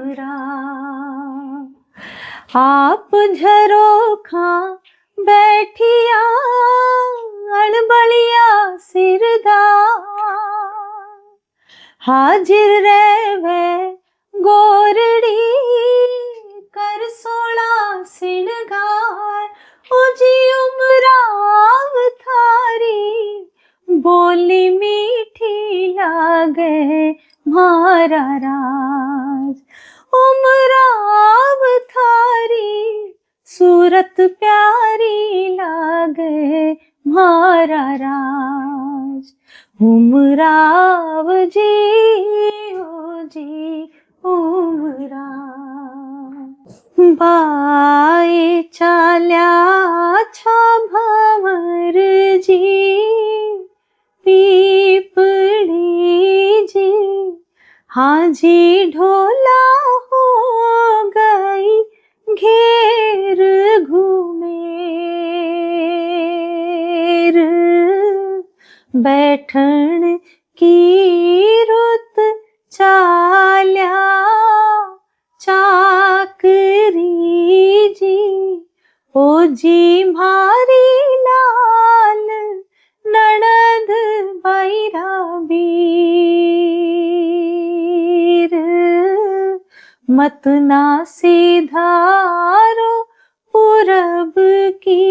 उमरा। आप झरोखा बैठिया अणबलिया सिरदा, हाजिर रहवे गोरड़ी कर सोला सिणगार। ओ जी उमराव थारी बोली मीठी लागे म्हारा राज। उमराव थारी सूरत प्यारी लागे म्हारा राज। उमराव जी ओ जी उमराव। बाई चाल्या छा भंवर जी पीपड़ी जी, हाँ जी ढोला हो गई घेर घूमेर। बैठन की रुत चाल्या चाकरी जी, ओ जी म्हारी लाल ननद बैराबीर। मत ना सीधारो पूरब की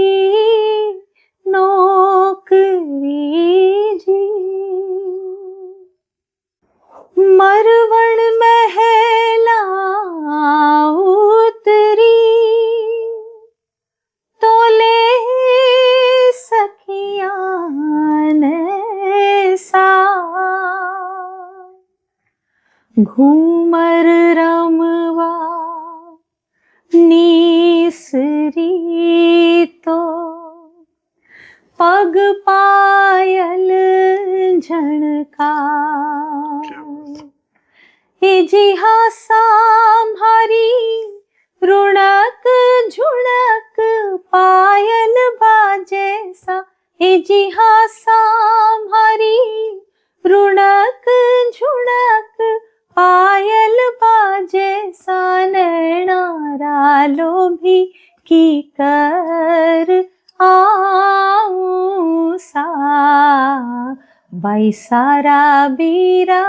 नौकरी जी। मरवण महला उतरी तोले सखियां ने सा। घूमर रमवा नीसरी तो पग पायल झणका। जी सांभारी रुणक झुणक पायल बाजे सा। जी सांभारी रुणक झुणक पायल बाजे सा। नैनारा लोभी की कर आऊं सा। बाई सारा बीरा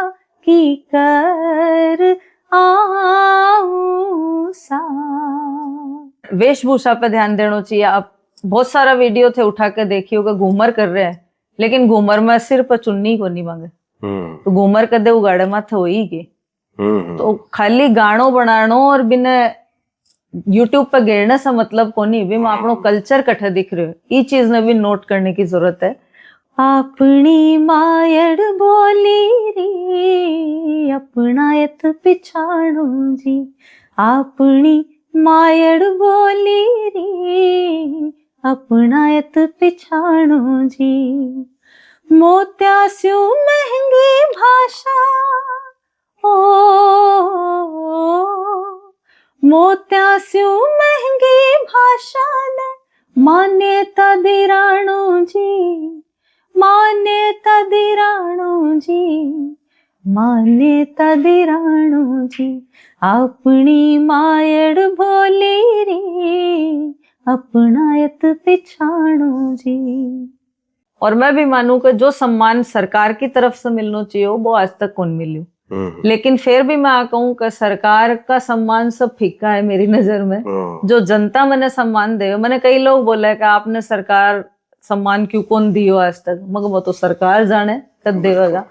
की कर आऊं सा। वेशभूषा पे ध्यान देना चाहिए। आप बहुत सारा वीडियो थे उठा के देखी होगा, घूमर कर रहे हैं लेकिन घूमर में सिर पर चुन्नी को नहीं मांगे। तो घूमर कदे उगाड़े माथे हो ही गए। तो खाली गानो बनानो और बिना यूट्यूब पे गिरने से मतलब को नहीं भी मैं अपनो कल्चर कट्ठे दिख रहे हो। ये चीज ने भी नोट करने की जरूरत है। अपनी मायड़ बोली री अपनायत पिछाणू जी। अपनी मायड़ बोली री अपनायत पिछाणू जी। मोत्या स्यू महंगी भाषा ओ मोत्या स्यू महंगी भाषा ने मान्यता दिराणू जी। मान्यता दिराणू जी मान्यता दिराणू जी। अपनी मायड़ बोली री अपनायत पिछाणू जी। और मैं भी मानूं कि जो सम्मान सरकार की तरफ से मिलना चाहिए वो आज तक कौन मिली। लेकिन फिर भी मैं कहूँ कि सरकार का सम्मान सब फीका है मेरी नजर में। जो जनता मैंने सम्मान दे, मैंने कई लोग बोला है कि आपने सरकार सम्मान क्यों कौन दियो आज तक। मगर वो तो सरकार जाने कब देगा।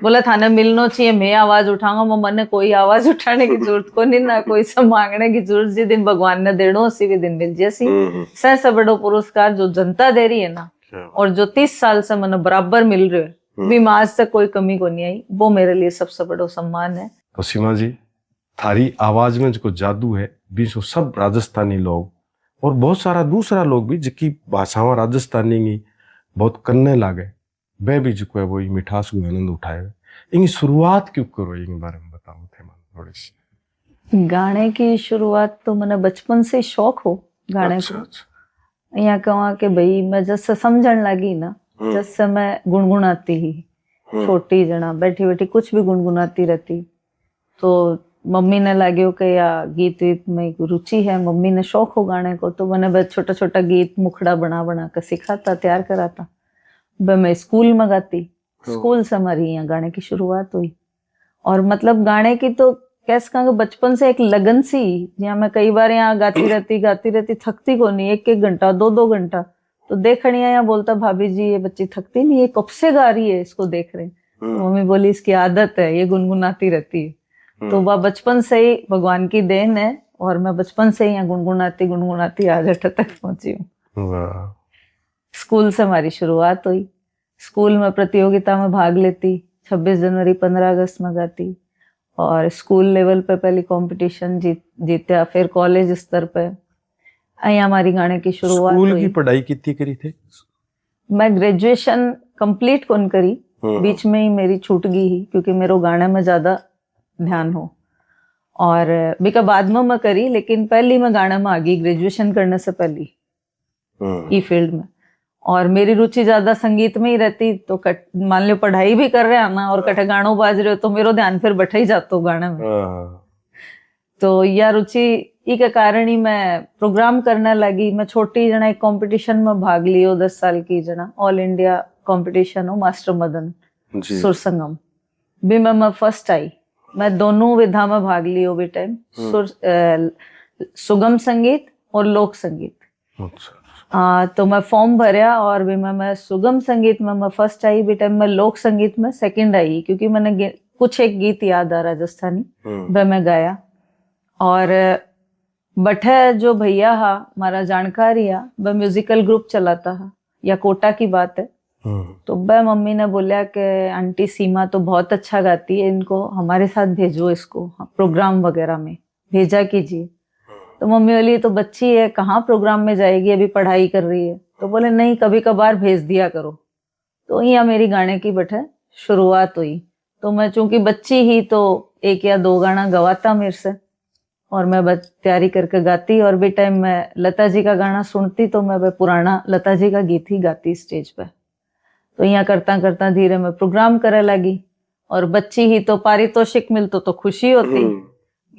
बोला थाने मिलना चाहिए, मैं आवाज उठाऊंगा। मैंने कोई आवाज उठाने की जरूरत को नहीं, ना कोई सब मांगने की जरूरत। जिस दिन भगवान ने देना उसी भी दिन मिल जैसी सबसे बड़ो पुरस्कार जो जनता दे रही है ना, और जो 30 साल से मैंने बराबर मिल रहे है भी मैं आज तक कोई कमी को नहीं आई, वो मेरे लिए सबसे बड़ा सम्मान है। तो सीमा जी थारी आवाज में जो जादू है बीच सब राजस्थानी लोग और बहुत सारा दूसरा लोग भी जिसकी भाषावां राजस्थानी की बहुत करने लागे, वे भी जो है वो मिठास को आनंद उठाए। इनकी शुरुआत क्यों करो, इनके बारे में बताओ थे थोड़ी सी। गाने की शुरुआत तो मैंने बचपन से शौक हो गाने को। यहाँ कहवा के भाई मैं जैसे समझन लगी ना, जैसे मैं गुनगुनाती ही छोटी जना बैठी बैठी कुछ भी गुनगुनाती रहती। तो मम्मी ने लाग्यो कि या गीत वीत में रुचि है, मम्मी ने शौक हो गाने को, तो मैंने बस छोटा छोटा गीत मुखड़ा बना बना कर सिखाता, तैयार कराता। मैं स्कूल में गाती, स्कूल से हमारी यहाँ गाने की शुरुआत हुई। और मतलब गाने की तो कैसे कहूँगा, बचपन से एक लगन सी, जहाँ मैं कई बार यहाँ गाती रहती, थकती को नहीं, 1-1 घंटा 2-2 घंटा। तो देखनिया यहाँ बोलता, भाभी जी ये बच्ची थकती नहीं, ये कब से गा रही है, इसको देख रहे हैं। तो मम्मी बोली इसकी आदत है, ये गुनगुनाती रहती है। तो वह बचपन से ही भगवान की देन है, और मैं बचपन से ही यहाँ गुनगुनाती आज अठ तक पहुंची हूँ। स्कूल से हमारी शुरुआत हुई। स्कूल में प्रतियोगिता में भाग लेती, 26 जनवरी 15 अगस्त में गाती, और स्कूल लेवल पे पहली कंपटीशन जीत्या, फिर कॉलेज स्तर पे यहाँ हमारी गाने की शुरुआत हुई। स्कूल की पढ़ाई कितनी करी थे? मैं ग्रेजुएशन कंप्लीट कौन करी, बीच में ही मेरी छूट गई ही, क्योंकि मेरे गाने में ज्यादा ध्यान हो, और बिका बाद में मैं करी, लेकिन पहली मैं गाने में आ गई ग्रेजुएशन करने से पहली ई फील्ड में। और मेरी रुचि ज्यादा संगीत में ही रहती, तो मान लो पढ़ाई भी कर रहे हैं ना, और कटे गानों बाज रहे हो, तो मेरो ध्यान फिर बैठा ही जाता गाने में। तो यह रुचि ई के कारण ही मैं प्रोग्राम करने लगी। मैं छोटी जना एक कंपटीशन में भाग लियो, 10 साल की जना, ऑल इंडिया कंपटीशन हो, मास्टर मदन सुर संगम भी में मैं फर्स्ट आई। मैं दोनों विधा में भाग लियो भी टाइम, सुगम संगीत और लोक संगीत। तो मैं फॉर्म भरया, और भी मैं सुगम संगीत में मैं फर्स्ट आई भी टाइम, मैं लोक संगीत में सेकंड आई, क्योंकि मैंने कुछ एक गीत याद आ राजस्थानी वह मैं गाया। और बठे जो भैया हा हमारा जानकारी है, वह म्यूजिकल ग्रुप चलाता है, या कोटा की बात है। तो वह मम्मी ने बोला कि आंटी सीमा तो बहुत अच्छा गाती है, इनको हमारे साथ भेजो, इसको प्रोग्राम वगैरह में भेजा कीजिए। तो मम्मी बोली तो बच्ची है, कहाँ प्रोग्राम में जाएगी, अभी पढ़ाई कर रही है। तो बोले नहीं, कभी कभार भेज दिया करो। तो यहाँ मेरी गाने की बठे शुरुआत हुई। तो मैं चूंकि बच्ची ही, तो 1 या 2 गाना गवाता मेरे से, और मैं बस तैयारी करके गाती। और भी टाइम मैं लता जी का गाना सुनती, तो मैं पुराना लता जी का गीत ही गाती स्टेज पे। तो यहाँ करता करता धीरे मैं प्रोग्राम करे लगी, और बच्ची ही तो पारितोषिक मिलतो तो खुशी होती।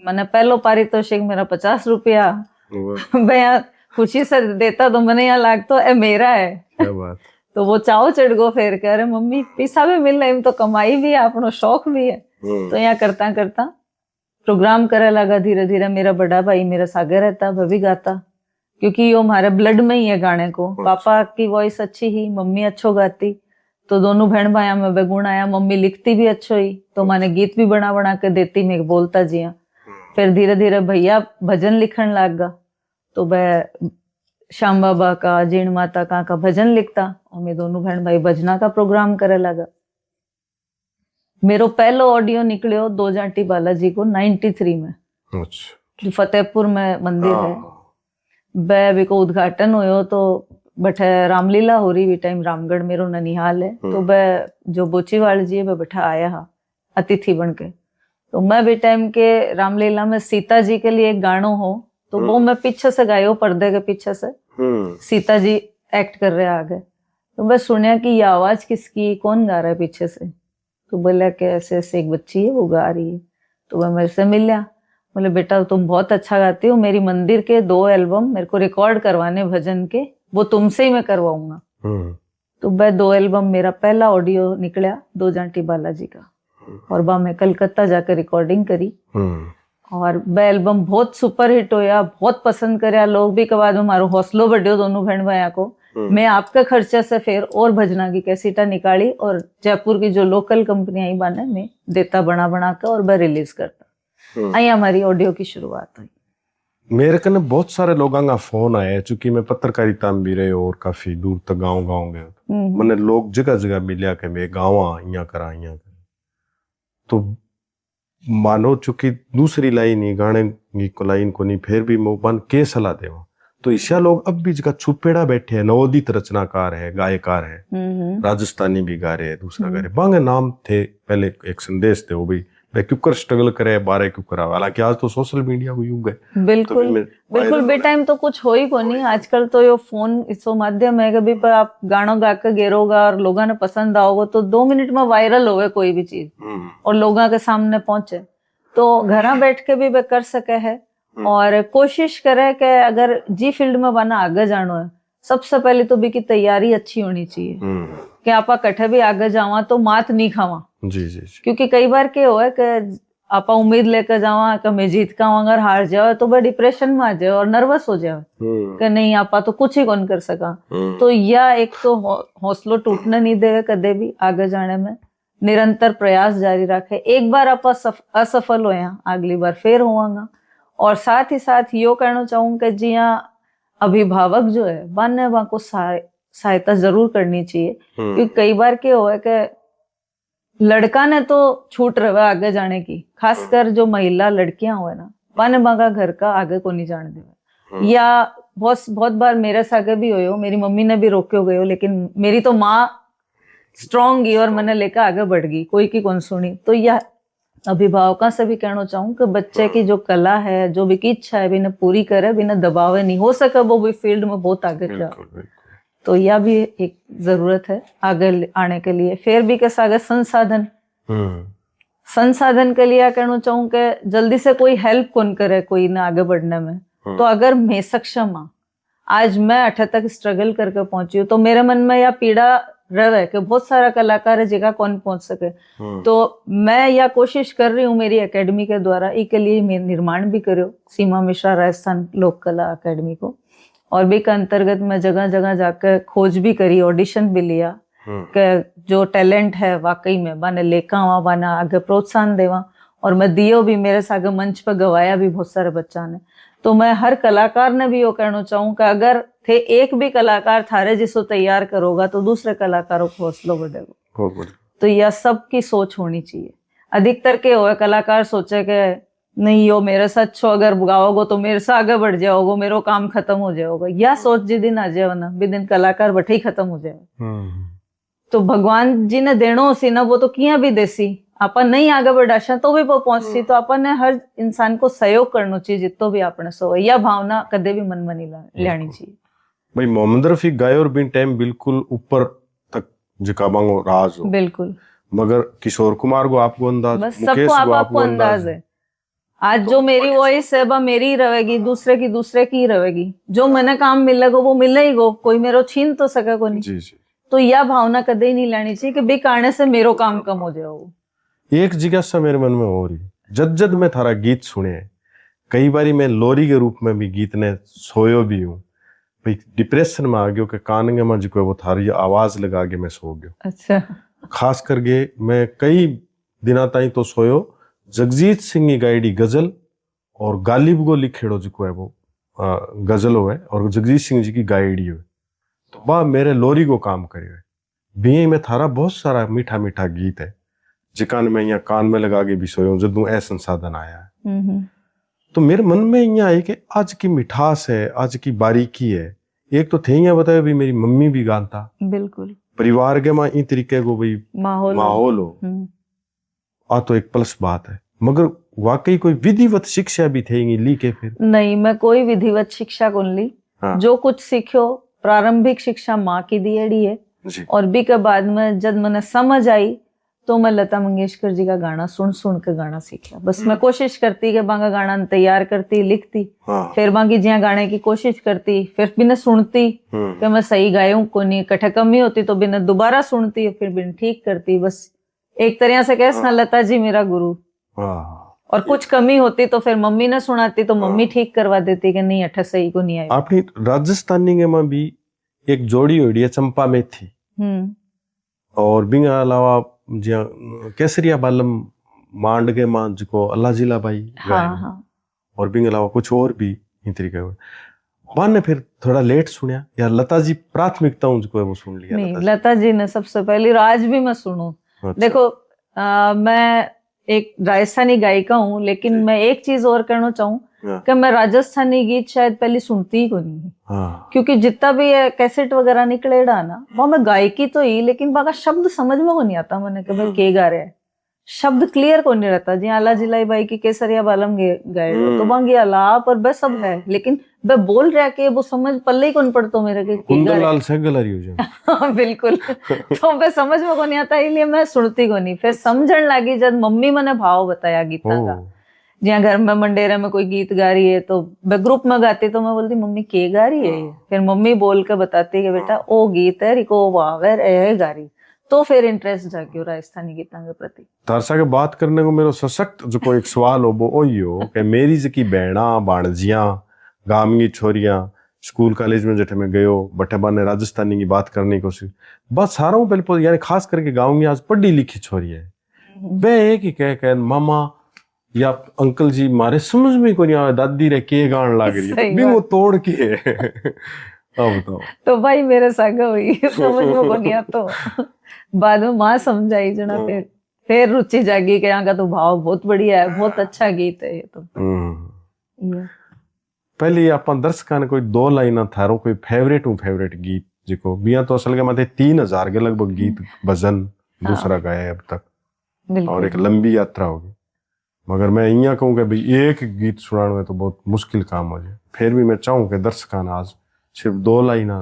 मैंने पहलो पारितोषिक मेरा 50 रुपया मैं यहाँ खुशी से देता, तो मैंने यहाँ लागतो ए मेरा है। क्या बात। तो वो चाव चढ़ गो, फिर कह रहे मम्मी पैसा भी मिल रहा, तो कमाई भी है, अपनो शौक भी है। तो यहाँ करता करता प्रोग्राम करे लगा धीरे धीरे। मेरा बड़ा भाई मेरा सागर रहता, वह भी गाता, क्योंकि यो हमारे ब्लड में ही है गाने को। पापा की वॉइस अच्छी ही, मम्मी अच्छो गाती, तो दोनों बहन भाइयों में बेगुण आया। मम्मी लिखती भी अच्छो ही, तो मैंने गीत भी बना बना के देती, मैं बोलता जिया। फिर धीरे धीरे भैया भजन लिखन लग गा, तो वह श्याम बाबा का, जीण माता का भजन लिखता, और मैं दोनों बहन भाई भजना का प्रोग्राम करे लगा। मेरो पहलो ऑडियो निकलियो 2 जाटी बालाजी को 93 में, जो फतेहपुर में मंदिर है, वह को उद्घाटन हुयो। तो बठे रामलीला हो रही भी टाइम, रामगढ़ मेरो ननिहाल है। तो वह जो बोचीवाल जी है, वह बैठा आया हा अतिथि बन के। तो मैं भी टाइम के रामलीला में सीता जी के लिए एक गानो हो, तो वो मैं पीछे से गायो, पर्दे के पीछे से सीता जी एक्ट कर रहे आगे। तो मैं सुनिया कि ये आवाज किसकी, कौन गा रहा है पीछे से। तो बोला कि ऐसे ऐसे एक बच्ची है, वो गा रही है। तो वह मेरे से मिल लिया, बोले बेटा तुम बहुत अच्छा गाती हो, मेरी मंदिर के 2 एल्बम मेरे को रिकॉर्ड करवाने भजन के, वो तुमसे ही मैं करवाऊंगा। तो वह 2 एल्बम मेरा पहला ऑडियो निकला 2 जाटी बालाजी का, और वह मैं कलकत्ता जाकर रिकॉर्डिंग करी। और वह एल्बम बहुत सुपर हिट होया, बहुत पसंद करया लोग भी। के बाद में मारो हौसलो बढ़ियो दोनों बहन भाइयों को। मैं आपके खर्चे से फिर और भजना की कैसेटा निकाली, और जयपुर की जो लोकल कंपनी आई बाने में देता बना बना कर, और वह रिलीज करता। आई हमारी ऑडियो की शुरुआत हुई। मेरे कने बहुत सारे लोगों का फोन आया, चूंकि मैं पत्रकारिता में भी रहे और काफी दूर तक गाँव गए, मैंने लोग जगह जगह मिलिया कि मैं गाँव यहाँ करा। तो मानो चूंकि दूसरी लाइन ही गाने को लाइन को नहीं, फिर भी मोबान के सलाह देवा। तो ईशा लोग अब भी जगह छुपेड़ा बैठे हैं, नवोदित रचनाकार है, गायकार है, राजस्थानी भी गा रहे हैं, दूसरा गा रहे, बांगे नाम थे। पहले एक संदेश थे, वो भी क्यों कर स्ट्रगल करे, बारे क्यों करा। हालांकि आज तो सोशल मीडिया को युग है। बिल्कुल बिल्कुल बेटाइम तो कुछ हो ही को नहीं। आजकल तो यो फोन इसो माध्यम है, कभी पर आप गानों गा के गेरोगा और लोगों ने पसंद आओगे, तो 2 मिनट में वायरल होवे कोई भी चीज, और लोगों के सामने पहुंचे। तो घरा बैठ के भी वे कर सके है और कोशिश करे कि अगर जी फील्ड में बना आगे जानो है, सबसे पहले तो भी की तैयारी अच्छी होनी चाहिए कि आपा कठे भी आगे जावा तो मात नहीं खावा। जी जी। क्योंकि कई बार क्या हुआ कि आपा उम्मीद लेकर जावा कि मैं जीत का अगर हार जाओ तो वह डिप्रेशन में आ जाए और नर्वस हो जाए कि नहीं आपा तो कुछ ही कौन कर सका। तो यह एक तो हौसलो टूटने नहीं देवे, कदे भी आगे जाने में निरंतर प्रयास जारी रखे। एक बार आप असफल होया, अगली बार फिर होवांगा। और साथ ही साथ यो कहना चाहूँ कि जिया अभिभावक जो है बाने वहां को सहायता जरूर करनी चाहिए। क्योंकि कई बार क्या हुआ है कि लड़का ने तो छूट रहा आगे जाने की, खासकर जो महिला लड़कियां हुए ना बाने बागा घर का आगे को नहीं जाने देवे। या बहुत बार मेरे सागे भी हो, मेरी मम्मी ने भी रोके हो गए हो, लेकिन मेरी तो माँ स्ट्रॉन्ग ही और मैंने लेकर आगे बढ़ गई, कोई की कौन सुनी। तो यह अभिभावकों से भी कहना चाहूँ कि बच्चे की जो कला है, जो भी की इच्छा है, बिना पूरी करे, बिना दबावे नहीं हो सके वो भी फील्ड में बहुत आगे जाए। तो यह भी एक जरूरत है आगे आने के लिए। फिर भी कैसा आगे संसाधन के लिए कहना चाहूँ कि जल्दी से कोई हेल्प कौन करे कोई ना आगे बढ़ने में। तो अगर मैं सक्षम हूँ, आज मैं 8 तक स्ट्रगल करके पहुंची हूँ, तो मेरे मन में यह पीड़ा रहे कि बहुत सारा कलाकार है जगह कौन पहुंच सके। तो मैं यह कोशिश कर रही हूँ मेरी एकेडमी के द्वारा, इसके लिए मैं निर्माण भी करो सीमा मिश्रा राजस्थान लोक कला अकेडमी को, और भी के अंतर्गत मैं जगह जगह जाकर खोज भी करी, ऑडिशन भी लिया कि जो टैलेंट है वाकई में बाने लेका हुआ, बाना आगे प्रोत्साहन देवा। और मैं दियो भी, मेरे सागे मंच पर गवाया भी बहुत सारे बच्चा ने। तो मैं हर कलाकार ने भी यो कहना चाहूँ कि अगर थे एक भी कलाकार थारे जिसको तैयार करोगा तो दूसरे कलाकारों को हौसला बढ़ेगा। तो यह सबकी सोच होनी चाहिए। अधिकतर के हो कलाकार सोचे कि नहीं यो मेरे साथ छो, अगर गाओगे तो मेरे से आगे बढ़ जाओगे, मेरा काम खत्म हो जाओगा। यह सोच जिस दिन आ जाए ना, भी दिन कलाकार बठे ही खत्म हो जाए। तो भगवान जी ने देनो सी ना, वो तो किया भी देसी, अपन नहीं आगे बढ़ाशा तो भी वो पहुंचती। तो अपन ने हर इंसान को सहयोग करना चाहिए जितो भी आपने सो, यह भावना कदे भी मन में नहीं लानी चाहिए। भाई मोहम्मद रफी गाय और बिन टाइम बिल्कुल ऊपर तक जिका बांगो राज हो, बिल्कुल। मगर किशोर कुमार को आपको अंदाज, बस सबको आपको अंदाज है। आज जो मेरी वॉइस है वह मेरी ही रहेगी, दूसरे की ही रहेगी। जो मैंने काम मिलेगा वो मिलेगा, कोई मेरो छीन तो सके को नहीं। जी जी। तो यह भावना कदे ही नहीं लानी चाहिए कि बेकारने से मेरो काम कम हो जाओ। एक जिज्ञासा मेरे मन में हो रही, जद मैं थारा गीत सुने, कई बारी मैं लोरी के रूप में भी गीत ने सोयो भी हूँ। भाई डिप्रेशन में आ गयो कि कान में जो वो थारी आवाज लगा के मैं सो गयो। अच्छा। खास करके मैं कई दिना ताई तो सोयो जगजीत सिंह की गायडी गजल और गालिब को लिखेड़ो जो है वो गजल हो है और जगजीत सिंह जी की गायडी हो, तो वह मेरे लोरी को काम करे हुए भी में थारा बहुत सारा मीठा मीठा गीत है जिकान में यहाँ कान में लगा के भी सोयो जदू ए संसाधन आया है। तो मेरे मन में यहाँ है कि आज की मिठास है, आज की बारीकी है। एक तो थे यहाँ बताया भी मेरी मम्मी भी गाता, बिल्कुल परिवार के माँ इन तरीके को भाई माहौल हो आ, तो एक प्लस बात है। मगर वाकई कोई विधिवत शिक्षा भी थे ली के? फिर नहीं, मैं कोई विधिवत शिक्षा कौन ली। हाँ। जो कुछ सीखो प्रारंभिक शिक्षा माँ की दियड़ी है जी। और भी के बाद में जब मैंने समझ आई तो मैं लता मंगेशकर जी का गाना सुन के गाना सीखा। बस मैं कोशिश करती कि बांगा गाना तैयार करती, लिखती, हाँ। फिर बांगी जिया गाने की कोशिश करती, फिर बिना सुनती कि मैं सही गायूं को नहीं, कठे कमी होती तो बिना दोबारा सुनती, फिर बिना ठीक करती। बस एक तरह से कह हाँ। लता जी मेरा गुरु, हाँ। और कुछ कमी होती तो फिर मम्मी ने सुनाती तो मम्मी ठीक करवा देती कि नहीं अठा सही को नहीं आई। आपनी राजस्थानी में भी एक जोड़ी हुई है चंपा में थी, और बिंग अलावा केसरिया बालम मांड के मान को अल्लाह जिला भाई, हाँ। और बिंग अलावा कुछ और भी इन तरीके मान ने फिर थोड़ा लेट सुनिया या लता जी प्राथमिकता उनको है वो सुन लिया? नहीं, लता जी ने सबसे पहले, आज भी मैं सुनूं। अच्छा। देखो मैं एक राजस्थानी गायिका हूँ, लेकिन मैं एक चीज और कहना चाहूँ कि मैं राजस्थानी गीत शायद पहले सुनती ही को नहीं। हाँ। क्योंकि जितना भी कैसेट वगैरह निकलेगा ना, वो मैं गायकी तो ही, लेकिन बाका शब्द समझ में को नहीं आता मैंने कि भाई के गा रहे हैं, शब्द क्लियर को नहीं रहता। जी आला जिलाई भाई की केसरिया बालम गाए तो बांगी आलाप और बस सब है, लेकिन वह बोल रहा के वो समझ पल्ले ही कौन पड़ता मेरे के कुंदनलाल सहगल हो जाए। बिल्कुल। तो वह समझ में को नहीं आता, इसलिए मैं सुनती को नहीं। फिर समझन लगी जब मम्मी मैंने भाव बताया गीता का जिया घर में मंडेरे में कोई गीत गा रही है तो मैं ग्रुप में गाती तो मैं बोलती मम्मी के गा रही है ये, फिर मम्मी बोल के बताती कि बेटा ओ गीत है रिको वावर ए गा रही, तो फिर इंटरेस्ट जाग्यो राजस्थानी गीतों के प्रति। तारसा के बात करने को मेरो सशक्त जो कोई एक सवाल हो वो ओयो कि मेरी जकी बहना बाणजियां गामगी छोरियां स्कूल कॉलेज में जटे में गयो बटे बाने राजस्थानी की बात करने की कोशिश बस सारा हूँ पहले यानी खास करके गाँव की आज पढ़ी लिखी छोरी है वे एक ही कह मामा या अंकल जी मारे समझ में को नहीं आवे दादी रे के गान लाग रही है भी वो तोड़ के अब बताओ तो भाई मेरे संग हुई समझ में को नहीं तो बाद में माँ समझाई जना फिर रुचि जागी कि यहाँ का तो भाव बहुत बढ़िया है बहुत अच्छा गीत है ये तो। पहले अपन दर्शकां ने कोई 2 लाइना थारो कोई फेवरेट गीत जिको बिया तो असल के माथे 3000 के लगभग गीत भजन दूसरा गाया है अब तक और एक लंबी यात्रा होगी मगर मैं इया कहूँ कि भाई एक गीत सुनाने में तो बहुत मुश्किल काम हो जाए फिर भी मैं चाहूँ कि दर्शकां ने आज सिर्फ 2 लाइना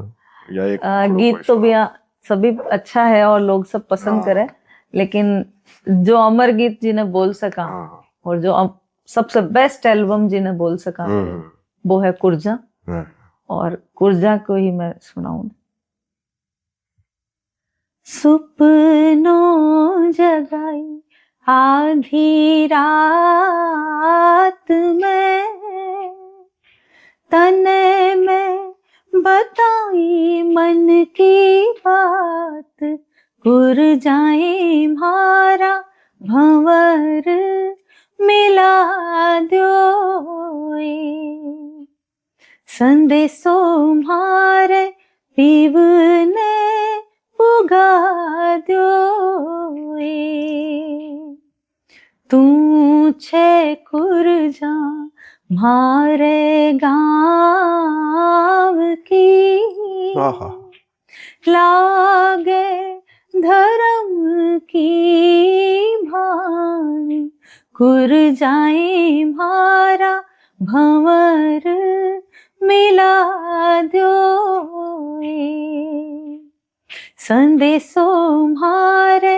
या एक गीत तो भी सभी अच्छा है और लोग सब पसंद करें लेकिन जो अमर गीत जिन्हें बोल सका और जो सबसे बेस्ट एल्बम जिन्हें बोल सका वो है कुर्जा और कुर्जा को ही मैं सुनाऊं। सुपनों जगाई आधी रात में तने में बताई मन की बात कुर्जाएं मारा भंवर मिला दो संदेशो मारे पीवने पुगा दो तू छे कुर्जा मारे गाँव की लागे धर्म की भान कुर्जाएं मारा भंवर मिला दो संदेशो मारे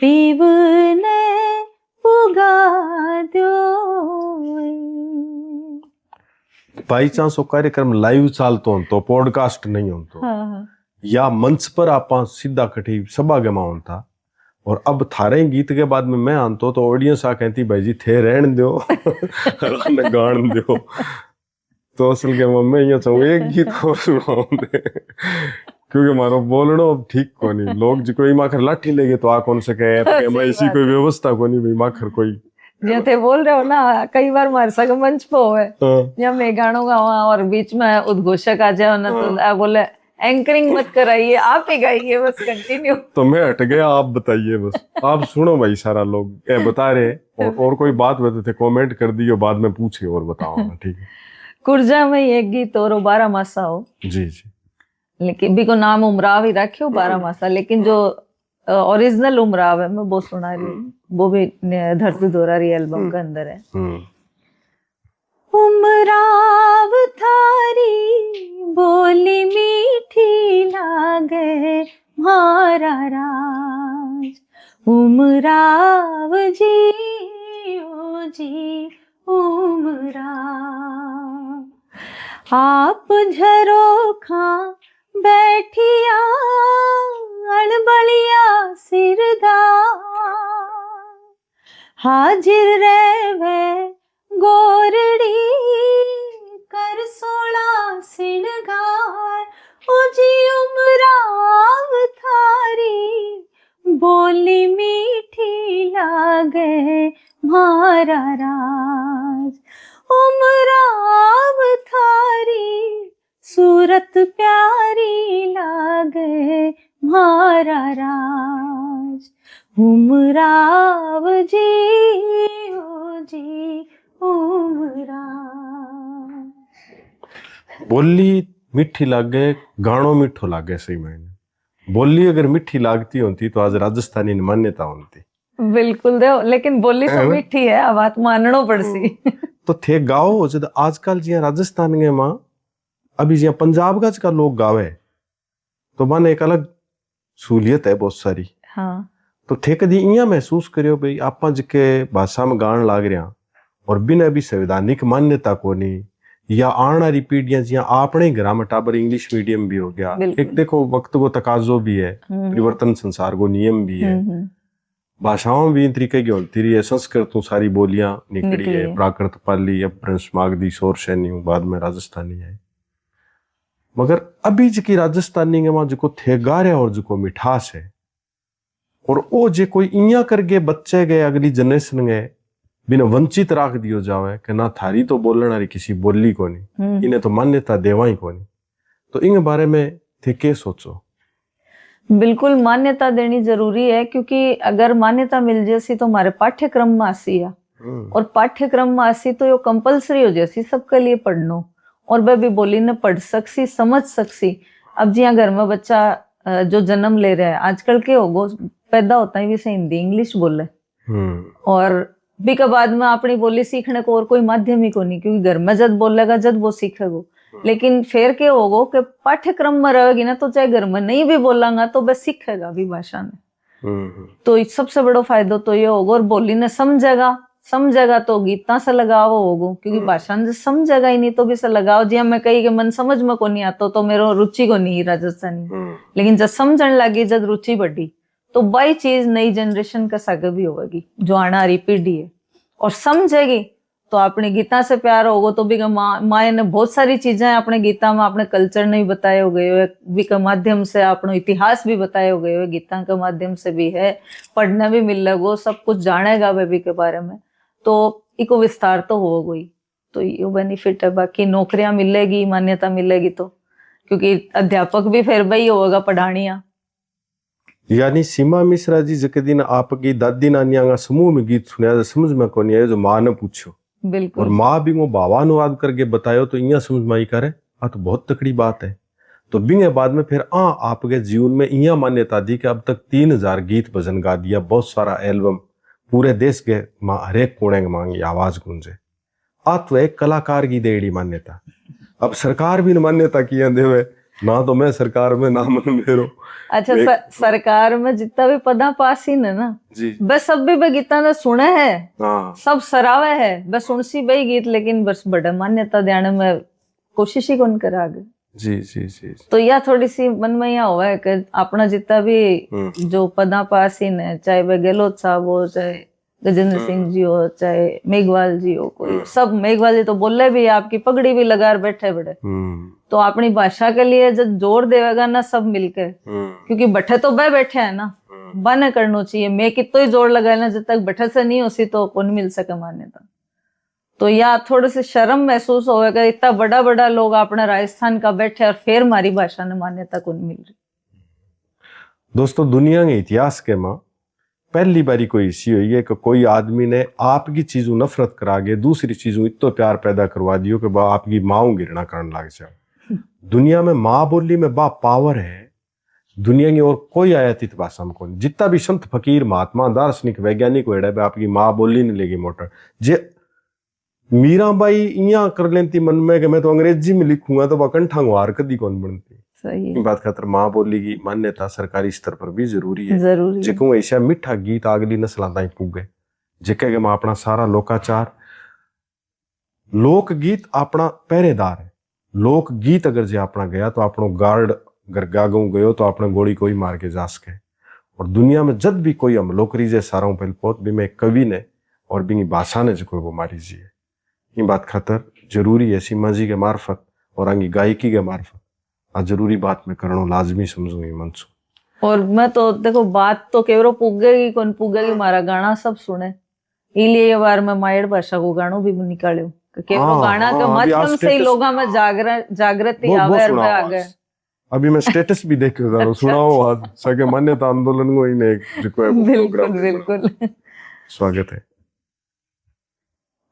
पीवने पुगा दो। बाई चांस वो कार्यक्रम लाइव चालतो तो पॉडकास्ट नहीं होतो या मंच पर आपा सीधा कठी सभागमा होता और अब थारे गीत के बाद में मैं आनतो तो ऑडियंस आ कहती भाई जी थे रहन दो गान दो तो असल के मैं ये चाहूँ एक गीत और सुनाऊं दे क्योंकि मारो बोलनो अब ठीक को नहीं लोग जी कोई माखर लाठी लेगे तो आ कौन से कहे मैं इसी कोई व्यवस्था को नहीं भाई माखर कोई जैसे बोल रहे हो ना कई बार मारे सग मंच पे होवे या मैं गानों गावा और बीच में उद्घोषक आ जाए ना तो बोले एंकरिंग मत कराइए आप ही गाइए बस कंटिन्यू तो मैं हट गया आप बताइए बस आप सुनो भाई सारा लोग बता रहे और कोई बात बताते थे कमेंट कर दियो बाद में पूछे और बताओ ठीक है। कुर्जा में एक गीत और 12 मासा हो जी जी लेकिन भी को नाम उमराव ही रखे हो 12 मासा लेकिन जो ओरिजिनल उमराव है मैं वो सुना रही हूँ वो भी धरती दोहरा रही एल्बम के अंदर है। उमराव थारी बोली मीठी लागे मारा राज उमराव जी ओ जी उमराव आप झरोखा बैठिया अड़बड़िया सिरदार हाजिर रहे गोरड़ी कर 16 सिंगार ओ जी उमराव थारी बोली मीठी लागे मारा राज उमराव थारी सूरत प्यारी लागे मारा राज उमराव जी ओ जी बोली मीठी लागे गानो मीठो लागे सही मायने बोली अगर मीठी लागती होती तो आज राजस्थानी मान्यता होती बिल्कुल दे लेकिन बोली तो मीठी है अब बात माननो पड़सी तो थे गाओ जब आजकल जिया राजस्थान के मां अभी जिया पंजाब का लोग गावे तो माने एक अलग सहूलियत है बहुत सारी तो थे कदी इया महसूस करियो भाई आपा जिके भाषा में गान लाग रहा और बिना भी संवैधानिक मान्यता को नहीं या आने पीढ़ियां जिया आपने घर में टाबर इंग्लिश मीडियम भी हो गया, एक देखो वक्त को तकाजो भी है, परिवर्तन संसार को नियम भी है, भाषाओं भी इन तरीके की होती रही है, संस्कृत तो सारी बोलियां निकली है, प्राकृत पाली, अपभ्रंश, मागधी, शोर सैनी, बाद में राजस्थानी है। मगर अभी जी राजस्थानी के वहां जो थेगार है और जो मिठास है, और वो जे कोई इया करके बच्चे गए अगली जनरेशन गए बिना वंचित राख दियो जावे कि ना थारी तो बोलने वाली किसी बोली को नहीं, इन्हें तो मान्यता देवा ही को नहीं, तो इन बारे में थे के सोचो? बिल्कुल मान्यता देनी जरूरी है, क्योंकि अगर मान्यता मिल जैसी तो हमारे पाठ्यक्रम में आसी है, और पाठ्यक्रम में आसी तो यो कंपलसरी हो जैसी सबके लिए पढ़नो, और वह भी बोली ने पढ़ सकसी, समझ सकसी। अब जिया घर में बच्चा जो जन्म ले रहा है आजकल के होगो पैदा होता है भी हिंदी इंग्लिश बोले, और भी के बाद में अपनी बोली सीखने को और कोई माध्यम ही को नहीं, क्योंकि घर में जब बोलेगा जब वो सीखेगा। लेकिन फिर क्या होगा कि पाठ्यक्रम में रहेगी ना, तो चाहे घर में नहीं भी बोलांगा तो बस सीखेगा भी भाषा ने। तो सबसे बड़ा फायदा तो ये होगा, और बोली ने समझेगा तो गीता से लगाव होगा, क्योंकि भाषा ने समझेगा ही नहीं तो भी से लगाव। जी मैं कही कि मन समझ में को नहीं आता तो मेरा रुचि को नहीं राजस्थानी, लेकिन जब समझने लगी, जब रुचि बढ़ी, तो वही चीज नई जनरेशन का सागे भी होगी जो आने वाली पीढ़ी है, और समझेगी तो अपने गीता से प्यार होगा। तो भी माए ने बहुत सारी चीजें अपने गीता में अपने कल्चर ने भी बताए हो गए, भी के माध्यम से अपनो इतिहास भी बताए हो गए, गीता के माध्यम से भी है, पढ़ने भी मिल लगो, सब कुछ जानेगा वे भी के बारे में, तो इको विस्तार तो हो गई, तो ये बेनिफिट है। बाकी नौकरियां मिलेगी, मान्यता मिलेगी तो, क्योंकि अध्यापक भी फिर वही होगा पढ़ानिया। यानी सीमा मिश्रा जी जके दिन आपकी दादी नानिया का समूह में गीत सुनया समझ में को नहीं आया, जो माँ ने पूछो, बिल्कुल, और माँ भी वो भावानुवाद करके बतायो तो इया समझ में आई करे, आ तो बहुत तकड़ी बात है। तो बिंगे बाद में फिर आपके जीवन में इया मान्यता दी कि अब तक 3000 गीत भजन गा दिया, बहुत सारा एल्बम, पूरे देश के हरेक कोने के मांगी आवाज गूंजे, आ तो एक कलाकार की देड़ी मान्यता। अब सरकार भी मान्यता किया देवे ना, तो मैं सरकार में नाम मेरो। अच्छा, सरकार में जितना भी पदा पास ही ना जी, बस सब भी गीता ने सुने है, सब सरावे है, बस सुनसी भाई गीत, लेकिन बस बड़ा मान्यता देने में कोशिश ही कौन करा आगे। जी जी जी। तो यह थोड़ी सी मन में यह हुआ है कि अपना जितना भी जो पदा पास ही ने, चाहे वह गहलोत साहब हो, चाहे गजेंद्र सिंह जी हो, चाहे मेघवाल जी हो, कोई सब, मेघवाल जी तो बोले भी आपकी पगड़ी भी लगा बैठे बड़े, तो अपनी भाषा के लिए जब जोर देगा ना सब मिलकर, क्योंकि बैठे तो वह बैठे है ना, बने करना चाहिए, मैं कितो ही जोर लगाए ना, जब तक बैठे से नहीं होसी तो कौन मिल सके मान्यता। तो या थोड़ी सी शर्म महसूस होगा, इतना बड़ा बड़ा लोग अपने राजस्थान का बैठे और फिर हमारी भाषा ने मान्यता कौन मिल रही। दोस्तों, दुनिया के इतिहास के मां पहली बारी कोई इसी हुई है कि कोई आदमी ने आपकी चीजों नफरत करा के दूसरी चीजों इतो प्यार पैदा करवा दियो कि बा आपकी माओ गिरना करने लग जाओ। दुनिया में माँ बोली में बा पावर है, दुनिया की और कोई आयातित भाषा में कौन। जितना भी संत फकीर महात्मा दार्शनिक वैज्ञानिक वेड़ा है आपकी माँ बोली नहीं लेगी मोटर। जे मीराबाई इया कर लेती मन में कि मैं तो अंग्रेजी में लिखूंगा तो वह कंठांगवार कदी कौन बनती। सही बात खातर माँ बोली की मान्यता सरकारी स्तर पर भी जरूरी है। जिको ऐसा मिठा गीत अगली नस्ल ताई पुगे, जिके के मां अपना सारा लोकाचार, लोक गीत अपना पहरेदार है। लोक गीत अगर जे अपना गया तो अपनो गार्ड अगर गागू गयो तो अपने गोली कोई मार के जा सके। और दुनिया में जब भी कोई हमलो करी जे सारा पहले पोत भी में कवि ने और भी भाषा ने जो कोई वो मारी जी है। ये बात खातर जरूरी है सीमा जी के मार्फत और आंगी गायकी के मार्फत आ जरूरी बात में करनो लाजमी समझू ये मनसू। और मैं तो देखो बात तो केवरो पुगेगी कौन पुगेगी, मारा गाना सब सुने, इसलिए ये बार मैं मायड़ भाषा को गानो भी निकालो, केवरो गाना के माध्यम से ही लोगों में जागृति आवे और आ गए। अभी मैं स्टेटस भी देख रहा हूं, सुनाओ आज सके मान्यता आंदोलन को इने जो है बिल्कुल बिल्कुल स्वागत है।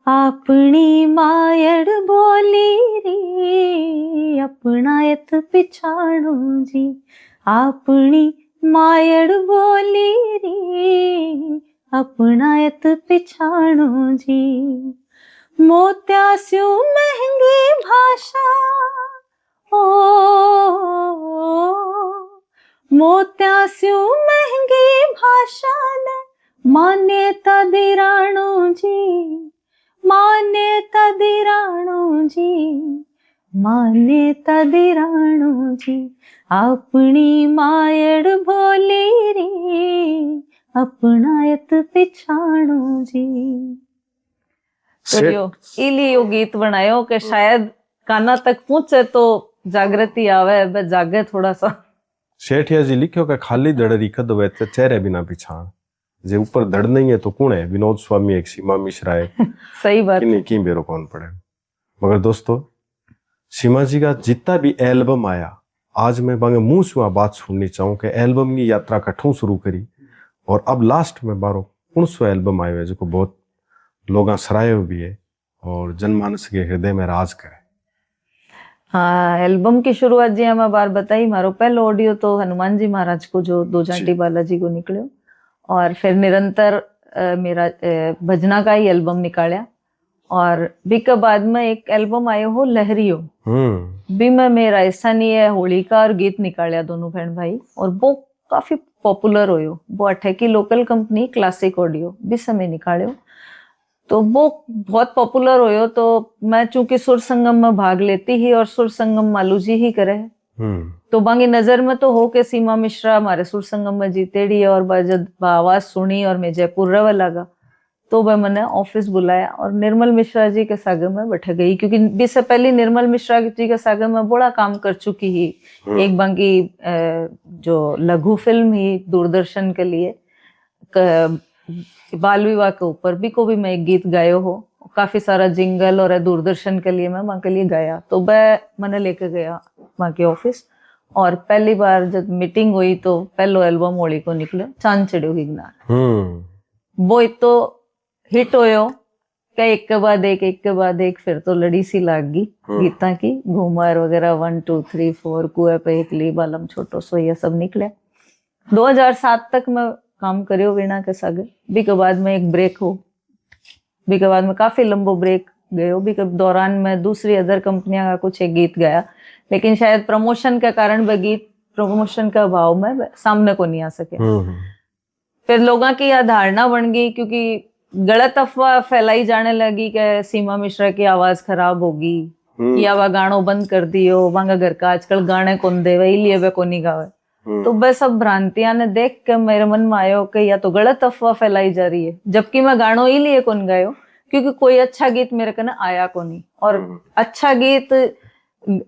अपनी मायड़ बोली री अपनायत पिछाणो जी, अपनी मायड़ बोली री अपनायत पिछाणो जी, मोत्या स्यू महंगी भाषा ओ मोत्या स्यू महंगी भाषा ने मान्यता दिराणो जी, माने तदिराणो जी, माने तदिराणो जी, अपनी मायड़ भोली री, अपनायत पिछाणो जी। तो यो इली यो गीत बनायो कि शायद काना तक पहुंचे तो जागृति आवे, बस जागे थोड़ा सा। सेठिया जी लिखो कि खाली दड़ रिखद हुए तो चेहरे बिना पिछाण, जे ऊपर दड़ नहीं है तो कौन है? विनोद स्वामी एक, सीमा मिश्रा है। सही बात है। की बेरो कौन पड़े। मगर दोस्तों, सीमा जी का जितना भी एल्बम आया, आज मैं बांगे मुंह से बात सुननी चाहूँ कि एल्बम की यात्रा कठों शुरू करी और अब लास्ट में बारो 1900 एल्बम आयो है, जो बहुत लोग सराहे भी है और जनमानस के हृदय में राज करे। हाँ, एल्बम की शुरुआत जी मैं बार बताई, मारो पहलो ऑडियो तो हनुमान जी महाराज को जो दो जांटी बालाजी को निकलो, और फिर निरंतर मेरा भजना का ही एल्बम निकाला, और भी के बाद में एक एल्बम आयो हो लहरियो, भी में मेरा ऐसा नहीं है होली का और गीत निकाला दोनों बहन भाई, और वो काफी पॉपुलर होयो। वो अठे की लोकल कंपनी क्लासिक ऑडियो भी समय निकालो, तो वो बहुत पॉपुलर होयो। तो मैं चूंकि सुर संगम में भाग लेती ही, और सुर संगम मालू जी ही करे, तो बांगी नजर में तो हो के सीमा मिश्रा हमारे सुर संगम में जीतेड़ी है, और जब आवाज सुनी और मैं जयपुर रह लगा, तो वह मैंने ऑफिस बुलाया और निर्मल मिश्रा जी के सागे में बैठ गई, क्योंकि इससे पहले निर्मल मिश्रा जी के सागे में बड़ा काम कर चुकी ही। एक बांगी जो लघु फिल्म ही दूरदर्शन के लिए, बाल विवाह के ऊपर भी को भी मैं एक गीत गायो हो, काफी सारा जिंगल और दूरदर्शन के लिए मैं वहां के लिए गाया। तो वह मैंने लेके गया वहां के ऑफिस, और पहली बार जब मीटिंग हुई तो पहलो एल्बम होली को निकलो, चांद चढ़ो गिरनार। वो तो हिट होयो क्या, एक के बाद एक फिर तो लड़ी सी लाग गई गीता की, घूमर वगैरह 1 2 3 4, कुएं पे एक ली, बालम छोटो सो, ये सब निकले। 2007 तक मैं काम करियो वीणा के सागे, भी के बाद में एक ब्रेक हो, भी के बाद में काफी लंबो ब्रेक गयो, भी के दौरान में दूसरी अदर कंपनियां का कुछ एक गीत गाया, लेकिन शायद प्रमोशन के कारण वह गीत प्रमोशन का भाव में सामने को नहीं आ सके। फिर लोगों की यह धारणा बन गई, क्योंकि गलत अफवाह फैलाई जाने लगी कि सीमा मिश्रा की आवाज खराब होगी, या वह गानों बंद कर दियो, वहां घर का आजकल गाने कौन दे, वही लिए वे को नहीं गावे। तो बस सब भ्रांतियां ने देख के मेरे मन में आयो कि या तो गलत अफवाह फैलाई जा रही है, जबकि मैं गानों ही लिए कौन गायो, क्योंकि कोई अच्छा गीत मेरे कने आया को नहीं, और अच्छा गीत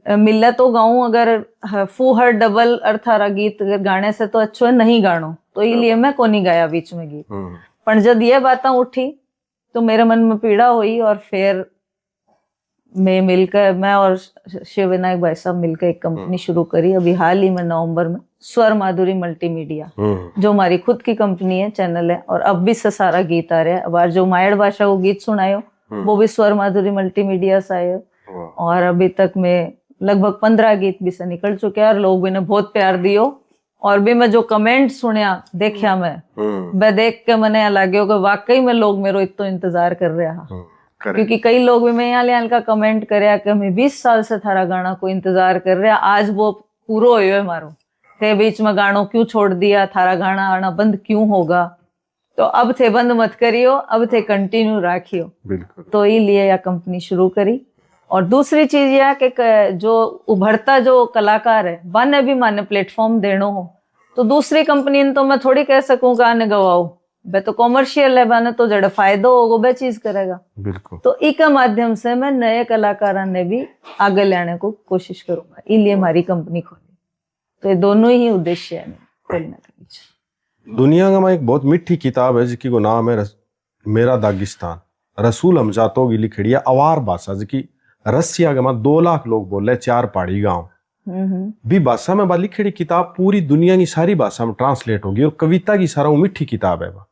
मिले तो गाऊं, अगर फूहर डबल अर्थारा गीत गाने से तो अच्छो है नहीं गानो, तो इसलिए मैं को नहीं गाया बीच में गीत। पर जब ये बातें उठी तो मेरे मन में पीड़ा हुई, और फिर मैं और शिव विनायक भाई साहब मिलकर एक कंपनी शुरू करी अभी हाल ही में नवंबर में, स्वर माधुरी मल्टीमीडिया, जो हमारी खुद की कंपनी है, चैनल है, और अब भी से सारा गीत आ रहा है। अब जो मायड़ भाषा को गीत सुनायो वो भी स्वर माधुरी मल्टीमीडिया से आयो, और अभी तक में लगभग 15 गीत भी से निकल चुके हैं, और लोग भी ने बहुत प्यार दियो। और भी मैं जो कमेंट सुनिया देखिया मैं देख के मैंने लगे कि वाकई में लोग मेरो इतना इंतजार कर रहा, क्योंकि कई लोग भी मैं यहाँ का कमेंट करया कि मैं 20 साल से थारा गाना को इंतजार कर रहा, आज वो पूरो होयो है मारो, थे बीच में गानों क्यों छोड़ दिया, थारा गाना आना बंद क्यों होगा, तो अब थे बंद मत करियो, अब थे कंटिन्यू राखियो। तो इसलिए यह कंपनी शुरू करी। और दूसरी चीज यह कि जो उभरता जो कलाकार है बने भी माने प्लेटफॉर्म देनो हो, तो दूसरी कंपनी ने तो मैं थोड़ी कह सकूं कि आने गवाओ, बे तो कॉमर्शियल है, बने तो जड़ फायदो होगा बे चीज करेगा। बिल्कुल। तो इके माध्यम से मैं नए कलाकारों ने भी आगे लाने को कोशिश करूंगा, इसलिए हमारी कंपनी खोली। तो ये दोनों ही उद्देश्य है खोलने का। दुनिया का एक बहुत मिठी किताब है जिसकी को नाम है मेरा दागिस्तान, रसूल हमजातो की लिखड़ी है, अवार भाषा जिसकी रसिया के 2 लाख लोग बोले, 4 पहाड़ी गांव भी भाषा में लिखड़ी किताब पूरी दुनिया की सारी भाषा में ट्रांसलेट होगी, और कविता की सारा मिठी किताब है वह।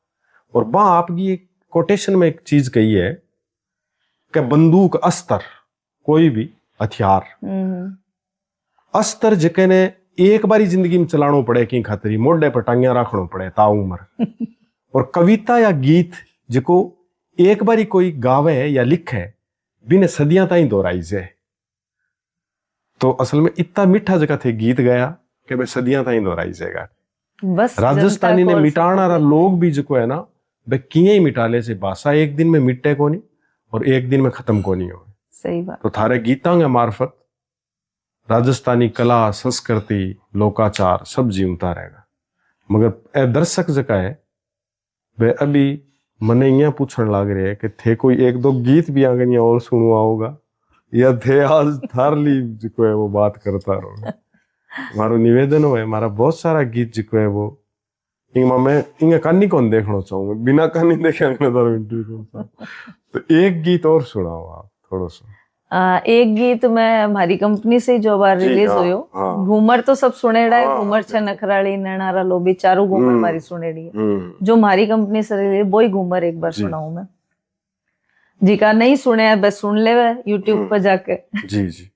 और वहां आपकी एक कोटेशन में एक चीज कही है कि बंदूक अस्तर कोई भी हथियार अस्तर जिके ने एक बारी जिंदगी में चलानो पड़े की खातरी मोढे पर टांगिया रखनो पड़े ता उम्र। और कविता या गीत जिको एक बारी कोई गावे या लिखे बिने सदियां ताई दोहराई जाए, तो असल में इतना मीठा जगह थे गीत गाया कि भाई सदियां ताई दोहराई जाएगा। बस राजस्थानी ने मिटाना लोग भी जो है ना, वे किए ही मिटा ले से भाषा एक दिन में मिटे को नहीं, और एक दिन में खत्म को नहीं हो। सही बात। तो थारे गीतां के मार्फत राजस्थानी कला, संस्कृति, लोकाचार सब जीवता रहेगा। मगर ए दर्शक जका है वे अभी मने यहाँ पूछने लग रहे हैं कि थे कोई एक दो गीत भी आगे और सुनवा होगा या थे आज थारली जो है वो बात करता रहो। मारो निवेदन है, मारा बहुत सारा गीत जो है वो इंगा मैं इंगा कहानी कौन देखना चाहूंगा, बिना कहानी देखे तो एक गीत और सुनाओ आप थोड़ा सा। एक गीत मैं हमारी कंपनी से जो बार रिलीज हुयो, घूमर तो सब सुनेड़ा है, घूमर छे नखराली नैनारा लोभी चारों घूमर हमारी सुनेड़ी है। जो हमारी कंपनी से रिलीज वो ही घूमर एक बार सुनाऊं मैं, जी का नहीं सुने है बस सुन ले यूट्यूब पर जाके। जी जी।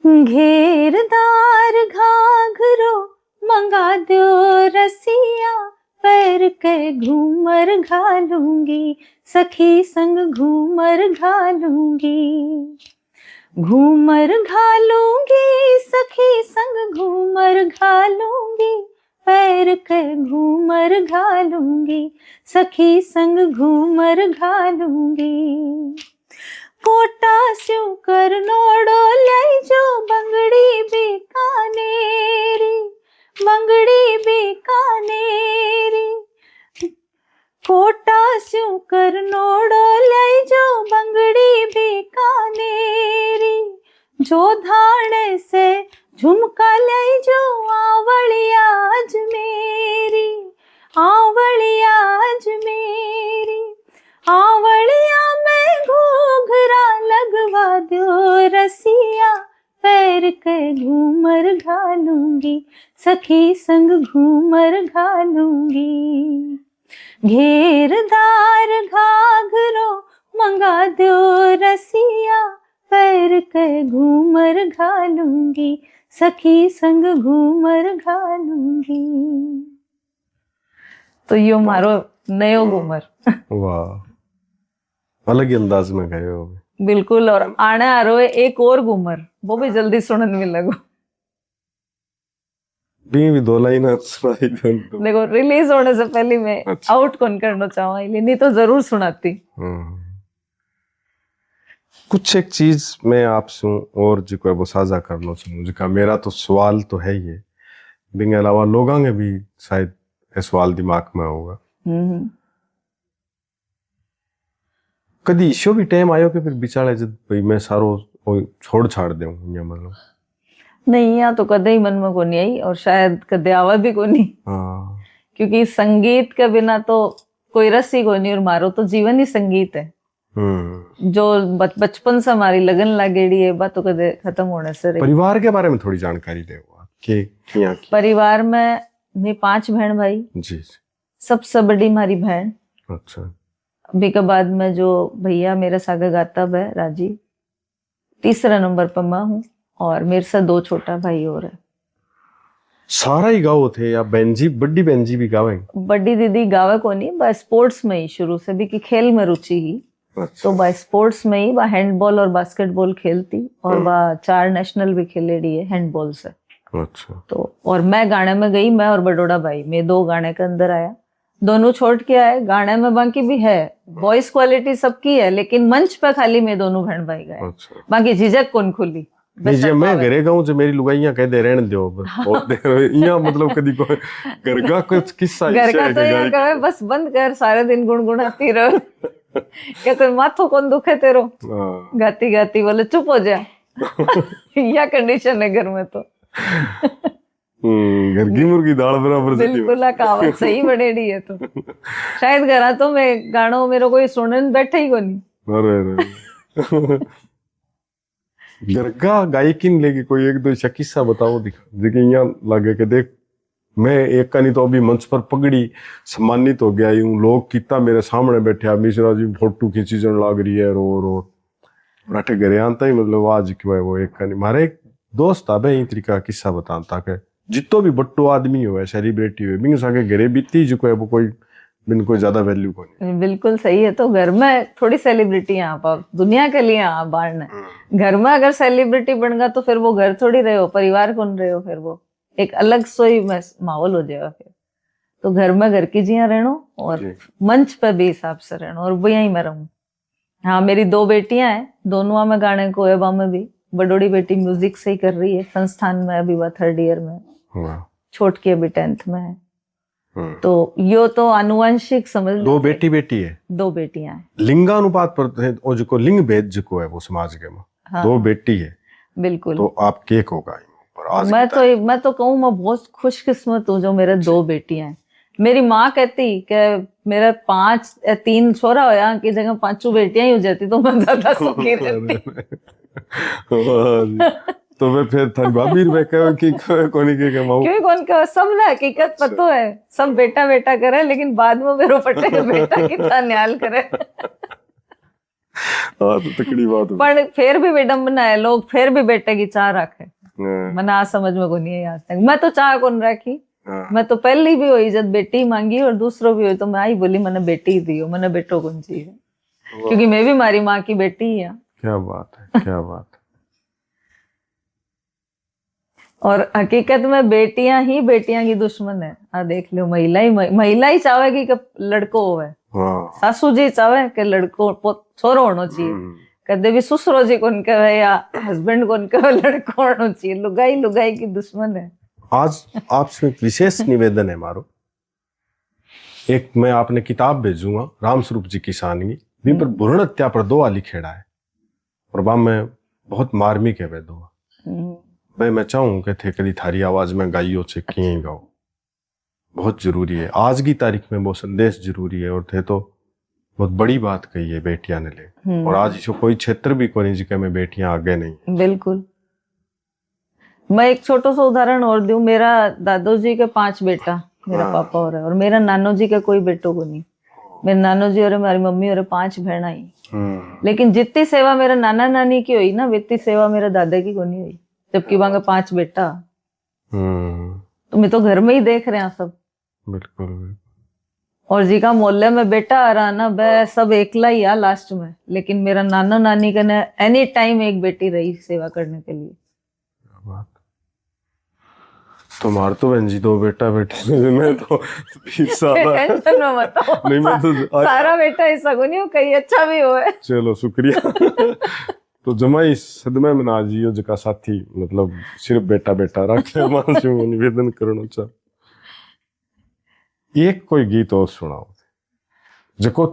घेरदार घाघरो मंगा दो रसिया, पैर के घूमर घालूंगी सखी संग घूमर घालूंगी, घूमर घालूंगी सखी संग घूमर घालूंगी, पैर के घूमर घालूंगी सखी संग घूमर घालूंगी, कोटा स्यों कर नोड़ो ले जो बंगड़ी बीकानेरी, बंगड़ी बीकानेरी, कोटा स्यों कर नोड़ो ले जो बंगड़ी बीकानेरी, जो धाने से झुमका ले जो आवलिया अजमेरी, आवलिया अजमेरी, आवलिया में घूघरा लगवा दो रसिया, पैर के घूमर घालूंगी सखी संग घूमर घालूंगी, घेरदार घाघरो मंगा दो रसिया, पैर के घूमर घालूंगी सखी संग घूमर घालूंगी। तो यो मारो नयो घूमर। वाह, अलग ही अंदाज में गए हो। बिल्कुल। और आने आ रहा है एक और घूमर, वो भी जल्दी सुनने में लगो। भी दो लाइन सुनाई दो। देखो रिलीज होने से पहले मैं आउट कौन करना चाहूँ, नहीं तो जरूर सुनाती। कुछ एक चीज मैं आपसे और जो है वो साझा करना चाहूँ, जिसका मेरा तो सवाल तो है ही, बिंगे अलावा लोगों के भी शायद ये सवाल दिमाग में होगा। कदी इशो भी टाइम आयो कि फिर बिचारे जब भाई मैं सारो छोड़ छाड़ दूं, या मतलब नहीं, यहाँ तो कदे ही मन में को नहीं आई और शायद कदे आवा भी को नहीं। क्योंकि संगीत के बिना तो कोई रस ही को नहीं, और मारो तो जीवन ही संगीत है। जो बचपन से हमारी लगन लागेड़ी है, बात तो कदे खत्म होने से रही। परिवार के बारे में थोड़ी जानकारी दे कि परिवार में मैं 5 बहन भाई जी, सबसे बड़ी हमारी बहन। अच्छा। अभी के बाद में जो भैया मेरे सागे गाता है राजी, 3रा नंबर पर मैं हूँ, और मेरे से 2 छोटा भाई और है। सारा ही गाँव थे या बहन जी, बड़ी बहन जी भी गावे? बड़ी दीदी गावे को नहीं, बस स्पोर्ट्स में ही शुरू से भी, कि खेल में रुचि ही। अच्छा। तो बस स्पोर्ट्स में ही वह हैंडबॉल और बास्केटबॉल खेलती, और वह 4 नेशनल भी खेलेड़ी है हैंडबॉल से। अच्छा। तो और मैं गाने में गई, मैं और बड़ोड़ा भाई, मैं 2 गाने के अंदर आया, दोनों छोड़ के आए। गाने में बाकी भी है, वॉइस क्वालिटी सबकी है, लेकिन मंच पे खाली मैं दोनों बहन भाई गए। अच्छा। बाकी झिझक कौन खुली। जे मैं घरे गाऊं जो मेरी लुगाइयां कह दे रहने दो, यहाँ मतलब कदी को घर का कुछ किस्सा घर का तो यहाँ कहे बस बंद कर, सारे दिन गुनगुनाती रहो। क्या कोई माथो कौन दुखे तेरो, गाती गाती बोले चुप हो जा। यह कंडीशन है घर में तो। घर की मुर्गी दाल बराबर। बिल्कुल कहावत सही बनेड़ी है। तो शायद घरा तो मैं गानो मेरे कोई सुनने बैठे ही को नहीं। घर का गायकिन लेके कोई एक दो किस्सा बताओ दिखा, देखिए यहाँ लगे कि देख मैं एक का नहीं तो अभी मंच पर पगड़ी सम्मानित हो गया हूँ, लोग कितना मेरे सामने बैठे, मिश्रा जी फोटो खींची जन लाग रही है, रो राठे घरे आता ही मतलब आज क्यों है वो एक का नहीं। हमारे एक दोस्त आबे यही तरीका किस्सा बताता कि जितो भी बट्टो आदमी हो सेलिब्रिटी हो बिंग साके घरे बीती जो है वो कोई बिन कोई ज्यादा वैल्यू को नहीं। बिल्कुल सही है। तो घर में थोड़ी सेलिब्रिटी यहाँ पर दुनिया के लिए यहाँ बाहर न, घर में अगर सेलिब्रिटी बन गया तो फिर वो घर थोड़ी रहे हो, परिवार कौन रहे हो, फिर वो एक अलग सोई माहौल हो जाएगा। फिर तो घर में घर की जिया रहना और मंच पे भी हिसाब से रहना, और वो यही मैं रहूं। हाँ, मेरी 2 बेटियां हैं, दोनों में गाने को है में भी। बड़ोड़ी बेटी म्यूजिक से ही कर रही है, संस्थान में अभी वह 3rd ईयर में, छोटकी अभी 10th में है। तो यो तो आनुवंशिक समझ लो। 2 बेटी है, 2 बेटियां हैं। लिंगानुपात पर ओ जो लिंग भेद जो है वो समाज के में। हाँ, 2 बेटी है बिल्कुल। तो आप केक होगा पर आज मैं तो कहूँ मैं बहुत खुशकिस्मत हूँ जो मेरे 2 बेटियां हैं। मेरी माँ कहती कि मेरा 3 छोरा होया की जगह 5 बेटियां ही हो जाती तो मैं ज्यादा सुखी रहती। तो मैं फिर थारी भाभी रे कहो कि कोनी के माऊ क्यों कौन का सब ना हकीकत पतो है, सब बेटा बेटा करे लेकिन बाद में मेरो पटे बेटा कितना न्याल करे। हाँ तो तकड़ी बात है। पर फिर भी विडंबना है, लोग फिर भी बेटे की चाह रखे। मैंने आज समझ में को नहीं है आज तक। मैं तो चाह कौन रखी, मैं तो पहली भी हुई जब बेटी मांगी और दूसरो भी हुई तो मैं आई बोली मैंने बेटी ही दियो, मैंने बेटो कौन चाहिए, क्योंकि मैं भी हमारी माँ की बेटी ही है। क्या बात है, क्या बात है। और हकीकत में बेटियां ही बेटियां की दुश्मन है। आ देख लो, महिला ही चाहेगी कि लड़को होवे। सासू जी चाहे कि लड़को छोरो होना चाहिए, कदे भी ससुरो जी कौन कहे या हस्बैंड कौन कहे लड़को होना चाहिए। लुगाई लुगाई की दुश्मन है। आज आपसे एक विशेष निवेदन है मारो, एक मैं आपने किताब भेजूंगा राम स्वरूप जी की शानगी भी पर भ्रूण हत्या पर 2 लिखेड़ा है और वहां में बहुत मार्मिक है वे 2। भाई मैं चाहूँ कि थे कभी थारी आवाज में गाइयो से किए गाओ, बहुत जरूरी है आज की तारीख में, वो संदेश जरूरी है। और थे तो बहुत बड़ी बात कही है बेटियां ने ले, और आज इसको कोई क्षेत्र भी कोई जिके में बेटियां आगे नहीं। बिल्कुल। मैं एक छोटा सा उदाहरण और दूं, मेरा दादो जी के 5 बेटा मेरा पापा हो रहा है और मेरा नानो जी का कोई बेटो को नहीं। मेरे नानो जी और हमारी मम्मी और 5 बहना ही, लेकिन जितनी सेवा मेरा नाना नानी की हुई ना वित्ती सेवा मेरा दादा की को नहीं हुई, जबकि वहां का 5 बेटा। तो मैं तो घर में ही देख रहे हैं सब। बिल्कुल। और जी का मोहल्ले में बेटा आ रहा ना वह सब एकला ही आ लास्ट में, लेकिन मेरा नाना नानी का ने एनी टाइम एक बेटी रही सेवा करने के लिए। बात तुम्हार तो बहन जी 2 बेटा बेटे मैं तो 20 साल टेंशन में मत हो। नहीं मैं तो सारा बेटा ऐसा को नहीं हो, कहीं अच्छा भी हो है। चलो शुक्रिया। तो जमाई सदमे में ना जियो जका साथी मतलब सिर्फ बेटा बेटा रखे मानसू निवेदन करना चाह। एक कोई गीत और सुनाओ जको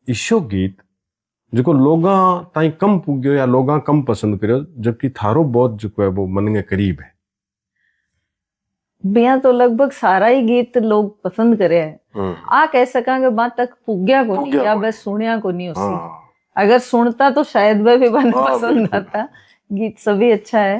ईशो गीत जको लोगा ताई कम पुग्यो या लोगा कम पसंद करियो, जबकि थारो बहुत जो है वो मन के करीब है। बिया तो लगभग सारा ही गीत लोग पसंद करे है। आ कह सकांगे बात तक पुग्या को नहीं या बस सुनिया को नहीं उसी। अगर सुनता तो शायद वह भी बन पसंद आता। गीत सभी अच्छा है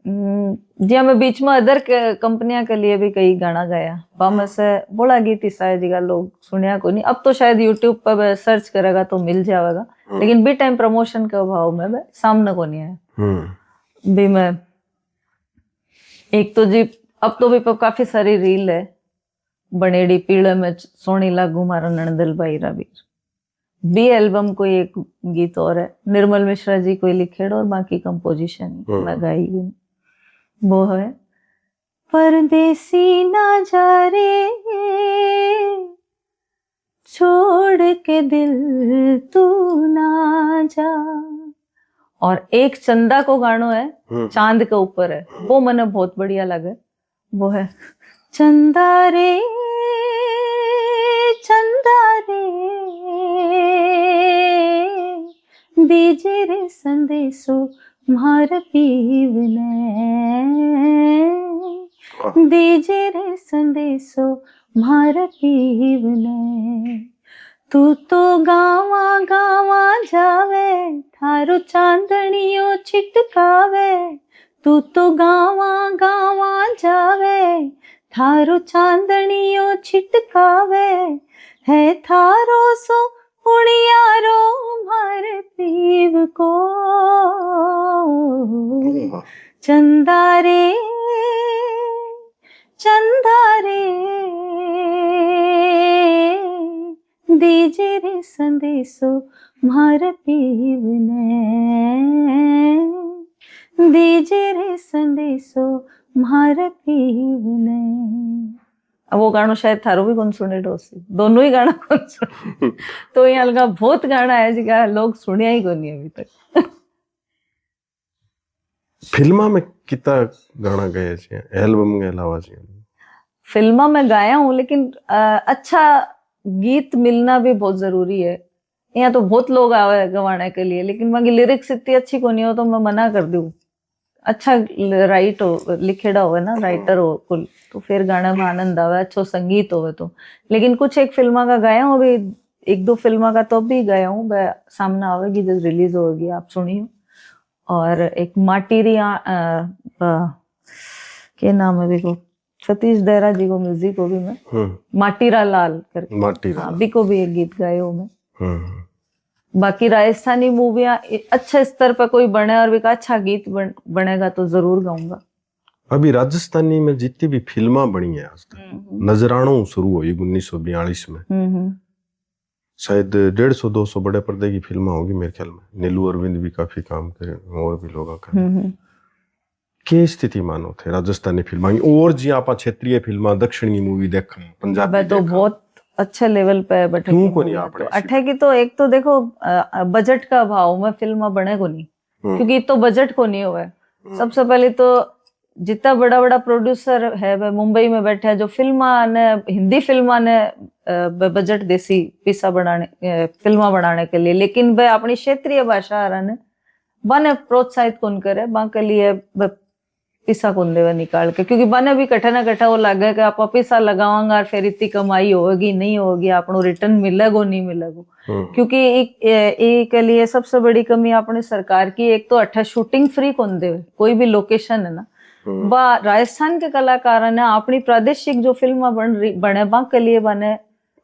जी। मैं बीच में अदर कंपनियां के लिए भी कई गाना गाया, बाम से बड़ा गीत ही शायद जी लोग सुनिया को नहीं। अब तो शायद यूट्यूब पर सर्च करेगा तो मिल जाएगा, लेकिन बी टाइम प्रमोशन के अभाव में सामने को नहीं है। भी मैं एक तो जी अब तो भी काफी सारी रील है, बनेड़ी पीड़े में सोनी लागू मारा नणदल भाई रावीर बी एल्बम कोई एक गीत और है, निर्मल मिश्रा जी कोई लिखेड़ और बाकी कंपोजिशन मैं गाई हुई। वो है परदेसी ना जा रे छोड़ के दिल तू ना जा। और एक चंदा को गानो है चांद के ऊपर है, वो मने बहुत बढ़िया लगे। वो है चंदा रे दीजे रे संदेशो मार पीवने, दीजे रे संदेशो मार पीवने। तू तो गावा गावा जावे थारो चांदनियो छिटकावे, तू तो गावा गावा जावे थारो चांदनियो छिटकावे, है थारो सो उड़ियारो मार पीव को। चंदा रे दीजे रे संदेशो मार पीवने, दीजे रे संदेशो मार पीवने। अब वो गाना शायद थारो भी कौन सुने डोसी, दोनों ही गाना कौन सुने तो यहाँ लगा बहुत गाना है जिका लोग सुनिया ही कोनी अभी तक। फिल्मा में कितना गाना गए छे एल्बम के अलावा जी? फिल्मा में गाया हूँ, लेकिन अच्छा गीत मिलना भी बहुत जरूरी है। यहाँ तो बहुत लोग आवे गवाने के लिए, लेकिन मगी लिरिक्स इतनी अच्छी को नहीं हो तो मैं मना कर दूँ। अच्छा राइट हो लिखेड़ा हो ना, राइटर हो कुल, तो फिर गाने में आनंद आवे, अच्छा संगीत होवे तो। लेकिन कुछ एक फिल्मा का गाया हूँ, अभी 1-2 फिल्मा का तो भी गाया हूँ, वह सामने आवेगी जब रिलीज होगी, आप सुनियो। और एक माटीरिया के नाम है भी को, सतीश देहरा जी को म्यूजिक हो भी मैं, माटीरा लाल करके, माटीरा अभी को भी एक गीत गाए हो मैं। बाकी राजस्थानी मूवियां अच्छे स्तर पर कोई बने और भी अच्छा गीत बनेगा तो जरूर गाऊंगा। अभी राजस्थानी में जितनी भी फिल्मा बनी है आज तक, नजरानो शुरू हुई 1942 में, शायद 150-200 बड़े पर्दे की फिल्मा होगी मेरे ख्याल में। नीलू अरविंद भी काफी काम करे और भी लोग करे। के स्थिति मानो थे राजस्थानी फिल्मा और जी आप क्षेत्रीय फिल्मा दक्षिणी मूवी देखा, पंजाबी तो बहुत अच्छे लेवल पे बैठे क्यों को नहीं आप अठे की तो एक तो देखो बजट का अभाव में फिल्म बने को नहीं, क्योंकि तो बजट को नहीं हुआ है। सबसे पहले तो जितना बड़ा बड़ा प्रोड्यूसर है वह मुंबई में बैठे है, जो फिल्मा ने हिंदी फिल्मा ने बजट देसी पैसा बनाने फिल्मा बनाने के लिए, लेकिन वह अपनी क्षेत्रीय भाषा ने बने प्रोत्साहित कौन करे, बाकी लिए पैसा कौन देवे निकाल के, क्योंकि बने भी कठा ना कठा वो लगे कि आप पैसा लगावांगा और फिर इतनी कमाई होगी नहीं होगी, आपको रिटर्न मिलेगा नहीं मिलेगा। क्योंकि एक के लिए सबसे बड़ी कमी अपने सरकार की, एक तो 8 शूटिंग फ्री कौन देवे, कोई भी लोकेशन है ना, बा राजस्थान के कलाकार ने अपनी प्रादेशिक जो फिल्म बने बा के लिए बने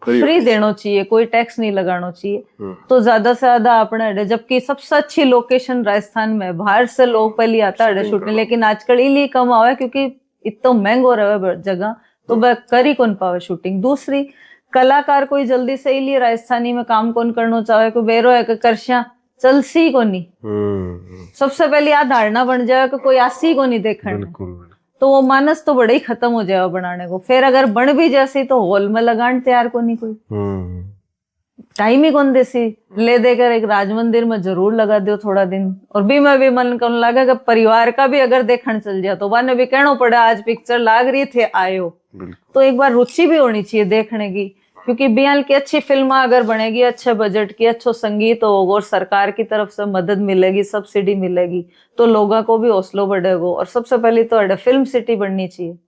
फ्री देना चाहिए, कोई टैक्स नहीं लगाना चाहिए, तो ज्यादा से ज्यादा अपने, जबकि सबसे अच्छी लोकेशन राजस्थान में, बाहर से लोग पहले आता है शूटने, लेकिन आजकल इलिए कम आवे क्योंकि इतना महंगो रहे जगह, तो वह कर ही कौन पावे शूटिंग। दूसरी कलाकार कोई जल्दी से इलिए राजस्थानी में काम कौन करना चाहे, कोई बेरो है कि करशिया चल सी को नहीं, सबसे पहले आ धारणा बन जाए कि कोई आसी को नहीं देखने, तो वो मानस तो बड़े ही खत्म हो जाएगा बनाने को। फिर अगर बन भी जैसी तो हॉल में लगान तैयार को नहीं, कोई टाइम ही कौन देसी ले देकर एक राज मंदिर में जरूर लगा दो थोड़ा दिन, और भी मैं भी मन कौन लगा कि परिवार का भी अगर देखने चल जाए तो वाने भी कहना पड़ा आज पिक्चर लाग रही थे आयो, तो एक बार रुचि भी होनी चाहिए देखने की, क्योंकि बियाल की अच्छी फिल्म अगर बनेगी, अच्छे बजट की, अच्छो संगीत होगा और सरकार की तरफ से मदद मिलेगी, सब्सिडी मिलेगी, तो लोगों को भी हौसला बढ़ेगा। और सबसे पहले तो फिल्म सिटी बननी चाहिए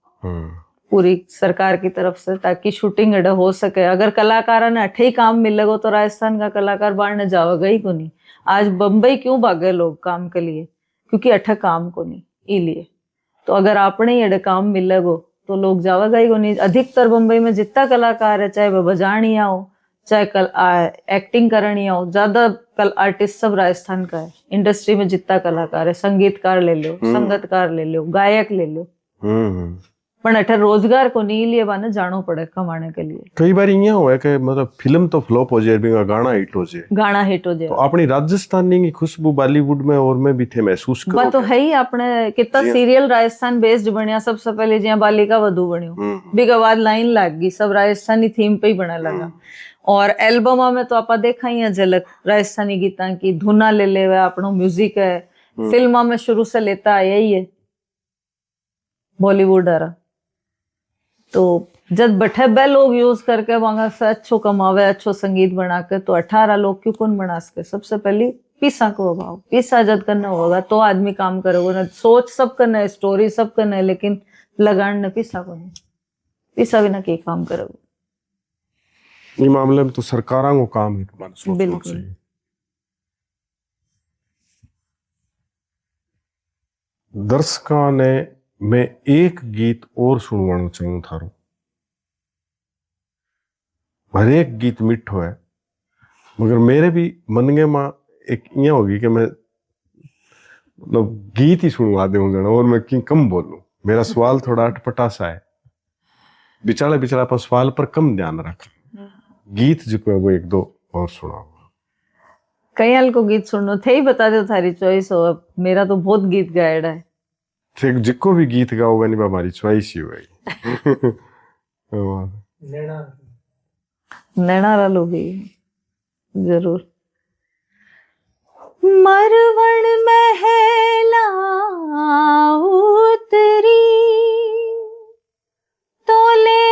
पूरी सरकार की तरफ से, ताकि शूटिंग हो सके। अगर कलाकारों ने अठे ही काम मिलेगा तो राजस्थान का कलाकार बाहर न जाएगा ही को नहीं। आज बम्बई क्यों भागे लोग काम के लिए, क्योंकि अठे काम को नहीं इलिए, तो अगर आपने ही अड़े काम मिलेगा तो लोग जावेगा ही को नहीं। अधिकतर बम्बई में जितना कलाकार है, चाहे वह बजानिया हो, चाहे एक्टिंग करनिया हो, ज्यादा आर्टिस्ट सब राजस्थान का है। इंडस्ट्री में जितना कलाकार है, संगीतकार ले लो, संगीतकार ले लो, गायक ले लो, पर अठे रोजगार को नहीं लिए बाने जानो पड़े कमाने के लिए। कई बार ये हुआ है कि मतलब फिल्म तो फ्लॉप हो जाए, गाना हिट हो जाए, गाना हिट हो जाए, तो अपनी राजस्थानी की खुशबू बॉलीवुड में और में भी थे महसूस करो। बात तो है ही, आपने कितना सीरियल राजस्थान बेस्ड बनया, सबसे पहले जिया बालिका वधू बनियो, बिगा बाद लाइन लाग गई, सब राजस्थानी थीम पे ही बना लगा। और एल्बम में तो आप देखा ही है झलक राजस्थानी गीता की, धुना ले ले अपनो म्यूजिक है, फिल्मा में शुरू से लेता आया ही है बॉलीवुड आ। तो जब बैठे बे लोग यूज करके वहां से अच्छो कमावे, अच्छो संगीत बना के, तो 18 लोग क्यों कौन बना सके। सबसे पहले पैसा को अभाव, पैसा जब करना होगा तो आदमी काम करेगा ना। सोच सब करना है, स्टोरी सब करना है, लेकिन लगान न पैसा को नहीं, पैसा बिना के काम करेगा। ये मामले में तो सरकारों को काम है सोचना चाहिए। दर्शकों ने मैं एक गीत और सुनवाना चाहूं थारो। हर एक गीत मिठो है, मगर मेरे भी मन में एक इं होगी कि मैं मतलब गीत ही सुनवा दूं जना, और मैं क्यों कम बोलूं। मेरा सवाल थोड़ा अटपटा सा है, बिचारा बिचारा पर सवाल पर कम ध्यान रख। गीत जो है वो 1-2 और सुनाओ। कई हाल को गीत सुनो थे ही बता दो, थारी चॉइस हो। मेरा तो बहुत गीत गायड़ा है, जिको भी गीत गाओगा नहीं हमारी चॉइस ही होगी। नैना रालो भी जरूर। मरवण महला उतरी तोले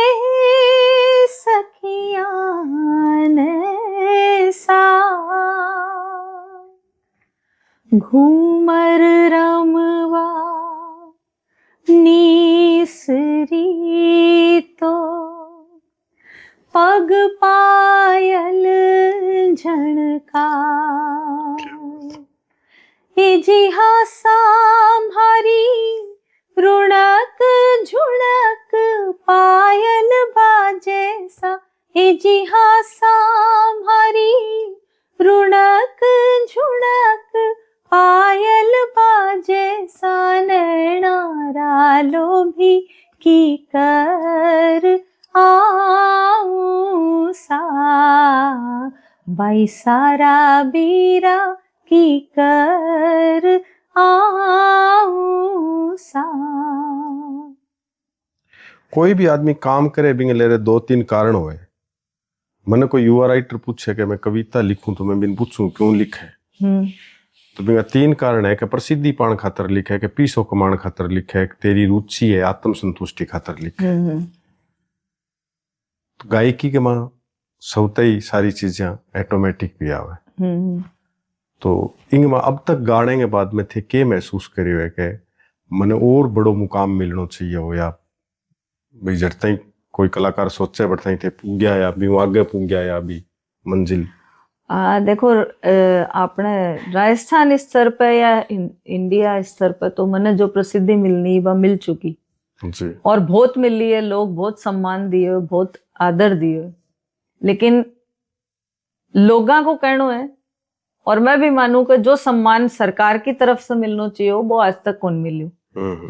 सखियां ने सा घूमर रमवा नीसरी तो पग पायल झणका इजिहा सांभारी रुणक झुणक पायल बाजे सा इजिहा सांभारी रुणक झुणक पायल बाजे सा नैना रालो भी की कर आऊं सा बाई सारा बीरा की कर आऊं सा। कोई भी आदमी काम करे बिंग ले रहे 2-3 कारण होए। मैंने कोई युवा राइटर पूछे कि मैं कविता लिखूं तो मैं बिन पूछूं क्यों लिखे, तो बिंगा 3 कारण है कि प्रसिद्धि पाण खातर लिखे, कि पैसो कमाण खातर लिखे, कि तेरी रुचि है आत्म संतुष्टि खातर लिखे। तो गायकी के मां सौते ही सारी चीजें ऑटोमेटिक भी आवे। तो इंग में अब तक गाने के बाद में थे के महसूस करियो है कि मने और बड़ो मुकाम मिलना चाहिए हो, या भाई जड़ता ही कोई कलाकार सोचे बढ़ता ही थे पूग्या या भी आगे पूग्या या भी मंजिल। देखो आपने राजस्थान स्तर पर या इंडिया स्तर पर तो मने जो प्रसिद्धि मिलनी वह मिल चुकी जी, और बहुत मिली है, लोग बहुत सम्मान दिए, बहुत आदर दिए, लेकिन लोगों को कहना है और मैं भी मानूं कि जो सम्मान सरकार की तरफ से मिलना चाहिए वो आज तक कौन मिली।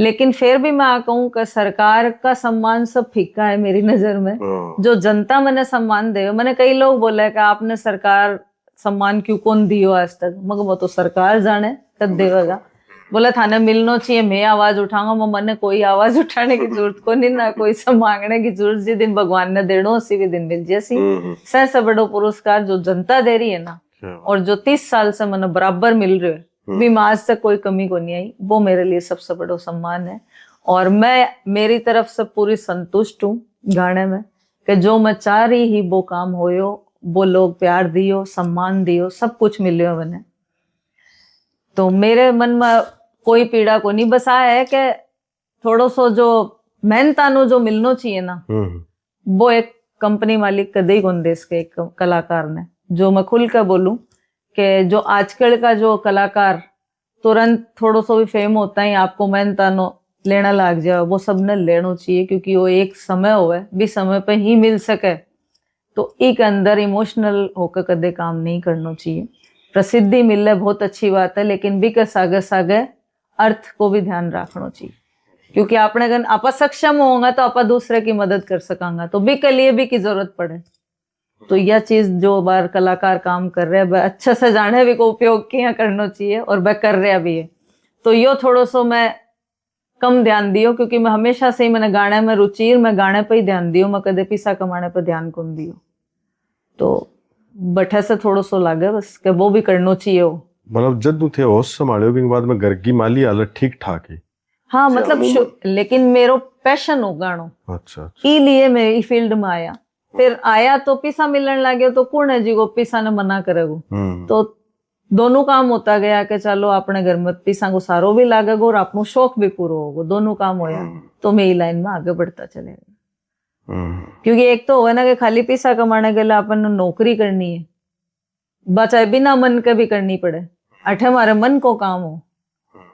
लेकिन फिर भी मैं कहूं कि सरकार का सम्मान सब फीका है मेरी नजर में। जो जनता मैंने सम्मान दे, मैंने कई लोग बोला कि आपने सरकार सम्मान क्यों कौन दियो आज तक, मगर वो तो सरकार जाने कब देगा। बोला थाने मिलना चाहिए, मैं आवाज उठाऊंगा, मैंने कोई आवाज उठाने की जरूरत को नहीं, ना कोई सब मांगने की जरूरत। जिस दिन भगवान ने देना उसी भी दिन मिल जैसी सबसे बड़ो पुरस्कार जो जनता दे रही है ना, और जो 30 साल से मैंने बराबर मिल रहे भी आज तक कोई कमी को नहीं आई, वो मेरे लिए सबसे बड़ा सम्मान है। और मैं मेरी तरफ से पूरी संतुष्ट हूँ गाने में कि जो मैं चाह रही ही वो काम होयो, वो लोग प्यार दियो, सम्मान दियो, सब कुछ मिलियो मैंने। तो मेरे मन में कोई पीड़ा को नहीं, बस है कि थोड़ो सो जो मेहनतानो जो मिलना चाहिए ना, वो एक कंपनी मालिक कदे कौन देश के एक कलाकार ने, जो मैं खुल कर बोलूं कि जो आजकल का जो कलाकार तुरंत थोड़ो सो भी फेम होता है आपको मेहनतानो लेना लग जाए, वो सब ने लेना चाहिए, क्योंकि वो एक समय होवे भी समय पे ही मिल सके। तो एक अंदर इमोशनल होकर कदे काम नहीं करना चाहिए। प्रसिद्धि मिले बहुत अच्छी बात है, लेकिन भी सागे सागे अर्थ को भी ध्यान रखना चाहिए, क्योंकि आपने अगर आप सक्षम होगा तो आप दूसरे की मदद कर सकांगा, तो भी के लिए भी की जरूरत पड़े। तो यह चीज जो बार कलाकार काम कर रहे हैं वह अच्छे से जाने भी को उपयोग किया करना चाहिए, और वह कर रहा भी है। तो यो थोड़ो सो मैं कम ध्यान दियो, क्योंकि मैं हमेशा से ही मैंने गाने में रुचि, मैं गाने पे ही ध्यान दियो, मैं कदे पैसा कमाने पे ध्यान कौन दियो। तो बठे से थोड़ो सो लागे बस कि वो भी करना चाहिए। वो मतलब जब थे होश संभालियो के बाद में घर की माली हालत ठीक ठाक है। हाँ मतलब लेकिन मेरो पैशन हो गानो, अच्छा, इसलिए मैं इस फील्ड में आया। फिर आया तो पैसा मिलने लगे, तो कौन है जी को पैसा ने मना करेगो। तो दोनों काम होता गया कि चलो अपने घर में पैसा को सारो भी लागेगा और अपनो शौक भी पूरा होगा, दोनों काम होया। तो मैं लाइन में आगे बढ़ता चलेगा। क्योंकि एक तो हो ना कि खाली पैसा कमाने के लिए अपन नौकरी करनी है, बचाए बिना मन के भी करनी पड़े। अठे हमारे मन को काम हो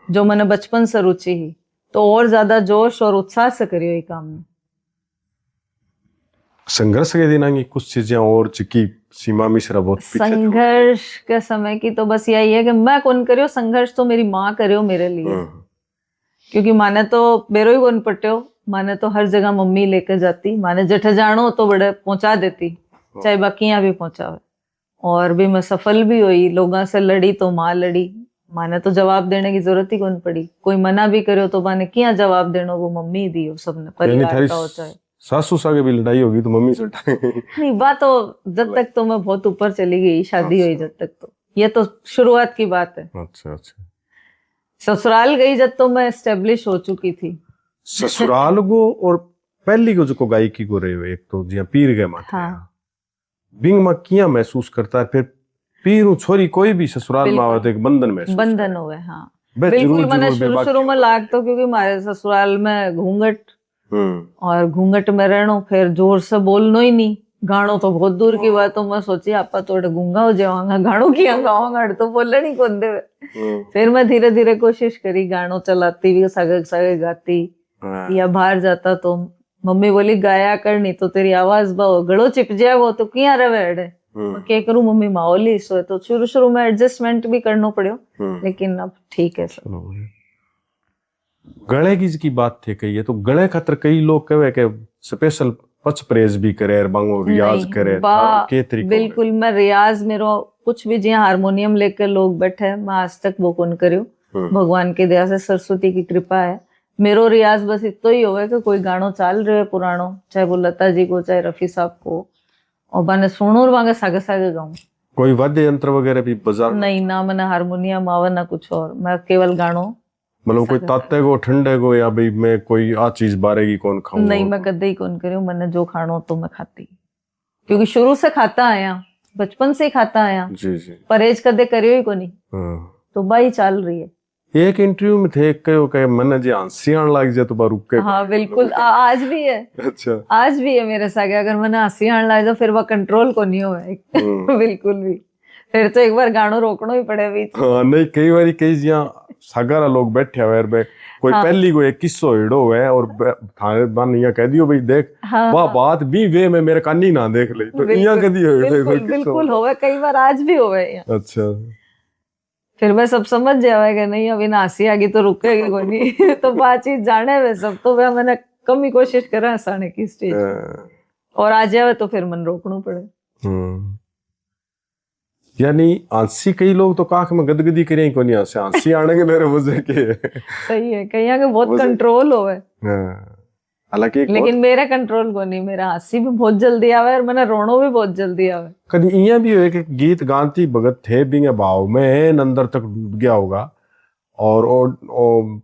जो मैंने बचपन से रुचि ही, तो और ज्यादा जोश और उत्साह से करियो ये काम में। संघर्ष के दिन आएंगी कुछ चीजें और चिकी सीमा मिश्रा बहुत संघर्ष के समय की तो बस यही है कि मैं कौन करियो संघर्ष, तो मेरी माँ करियो मेरे लिए। क्योंकि माने तो बेरो ही कौन पट्यो, माने तो हर जगह मम्मी लेकर जाती, माने जठे जानो तो बड़े पहुंचा देती, चाहे बाकियां भी पहुंचावे। और भी मैं सफल भी हुई, लोगों से लड़ी तो माँ लड़ी, माने तो जवाब देने की जरूरत ही कौन पड़ी। कोई मना भी करो तो माने क्या जवाब देनो, वो मम्मी दियो सबने, परिवार का हो चाहे। सासू सागे भी लड़ाई होगी तो मम्मी से नहीं, बात तो जब तक तो मैं बहुत ऊपर चली गई, शादी हुई जब तक, तो ये तो शुरुआत की बात है। अच्छा अच्छा। ससुराल गई जब तो मैं एस्टेब्लिश हो चुकी थी। ससुराल को और पहली को जो गायकी को रहे हो, एक तो जिया पीर गए माथे। हाँ। बिंग में किया महसूस करता है फिर पीर छोरी कोई भी ससुराल में आवे तो एक बंधन महसूस बंधन हो गए। हाँ बिल्कुल, मैंने शुरू में लाग तो, क्योंकि हमारे ससुराल में घूंघट और घूंघट में रहना, फिर जोर से बोलना ही नहीं, गानों तो बहुत दूर की बात। तो मैं सोची आपा थोड़ा गूंगा हो जाऊंगा, गानों किया गाऊंगा तो बोलने नहीं कौन दे। फिर मैं धीरे धीरे कोशिश करी, गानों चलाती भी, सगे सगे गाती, या बाहर जाता तो मम्मी बोली गाया कर, नहीं तो तेरी आवाज गड़ो चिप जाए वो तो किया रहे। क्या करूं मम्मी, माहौल ही सो है। तो शुरू शुरू में एडजस्टमेंट भी करना पड़ो, लेकिन अब ठीक है सब। गले की बात थे कही है, तो गले खातर कई लोग कहे कि स्पेशल पच परहेज भी करे, बांगो रियाज करे के तरीके। बिल्कुल, मैं रियाज मेरो कुछ भी, जिया हारमोनियम लेकर लोग बैठे, मैं आज तक वो कौन करो। भगवान की दया से, सरस्वती की कृपा है। मेरो रियाज बस इतना ही होगा कि कोई गानो चाल रहे पुरानो, चाहे वो लता जी को चाहे रफी साहब को, और मैंने सुनो और वहां सागे सागे गाऊं। कोई वाद्य यंत्र वगैरह भी बजा? नहीं ना, मैंने हारमोनियम आवा ना कुछ और, मैं केवल गानो। मतलब कोई ताते को ठंडे को, या भाई मैं कोई आ चीज बारेगी कौन खाऊं? नहीं, मैं कदे ही कौन करूं, मैंने जो खानो तो मैं खाती, क्योंकि शुरू से खाता आया, बचपन से ही खाता आया। जी जी। परहेज कदे करियो ही को नहीं। तो बाई चाल रही है। एक इंटरव्यू में थे कहे मन जी हंसी आने लग जाए तो बार रुक के। हाँ बिल्कुल, आज भी है। अच्छा, आज भी है मेरे साथ, अगर मैंने हंसी आने लग जाए फिर वह कंट्रोल को नहीं हुआ। बिल्कुल भी, फिर तो एक बार गानो रोकना ही पड़े बीच। हाँ नहीं, कई बार कई जिया सागारा लोग बैठे हुए, कोई पहली को एक किस्सो हिड़ो है और थाने बन या कह दियो भाई देख, वाह बात भी वे में मेरे कानी ना देख ले, तो इया कह दियो। बिल्कुल होवे, कई बार आज भी होवे। अच्छा, फिर मैं सब समझ जाएगा, नहीं अभी ना हंसी आ गई तो रुकेगी कोई नहीं। तो बातचीत जाने वे सब, तो वह मैंने कम ही कोशिश करा हंसाने की स्टेज, और आ जावे तो फिर मन रोकना पड़े। यानी हंसी, कई लोग तो काख में गदगदी करें को नहीं हंसे, हंसी आने के मेरे वजह के। सही है, कहीं के बहुत कंट्रोल होवे। हालांकि लेकिन मेरा कंट्रोल को नहीं, मेरा हंसी भी बहुत जल्दी आवे और मैंने रोनो भी बहुत जल्दी आवे। कभी इया भी हो कि गीत गाती भगत थे बिंगे भाव में अंदर तक डूब गया होगा, और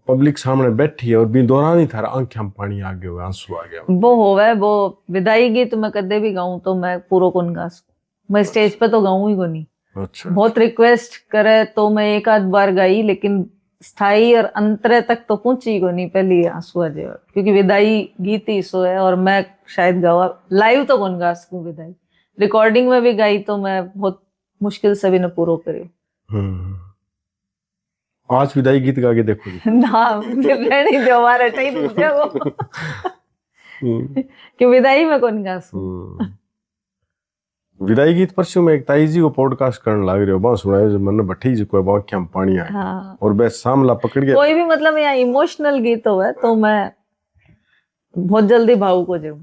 पब्लिक सामने बैठी है और भी दौरान ही थारा आंखें में पानी आ गया, आंसू आ गया। वो होवे, वो विदाई गीत मैं कदे भी गाऊं तो मैं पूरा कौन गा सकूं, मैं स्टेज पे तो गाऊं ही को नहीं। अच्छा, बहुत रिक्वेस्ट करे तो मैं एक आध बार गाई, लेकिन स्थाई और अंतरे तक तो पहुंची को नहीं, पहली आंसू आ जाए, क्योंकि विदाई गीत ही सो है। और मैं शायद गावा लाइव तो कौन गा सकूं, विदाई रिकॉर्डिंग में भी गाई तो मैं बहुत मुश्किल से भी न पूरा करी। आज विदाई गीत गा के देखो ना, रहने दो, हमारा टाइम हो गया वो। कि विदाई में कौन गा सकूं। विदाई गीत परसों में एक ताई जी को पॉडकास्ट करने लग रहे हो, बहुत सुनाए जो मन बैठी जी को बहुत क्या पानी आया। हाँ। और बस सामला पकड़ गया, कोई भी मतलब यहाँ इमोशनल गीत हो तो मैं बहुत जल्दी भावुक हो जाऊं।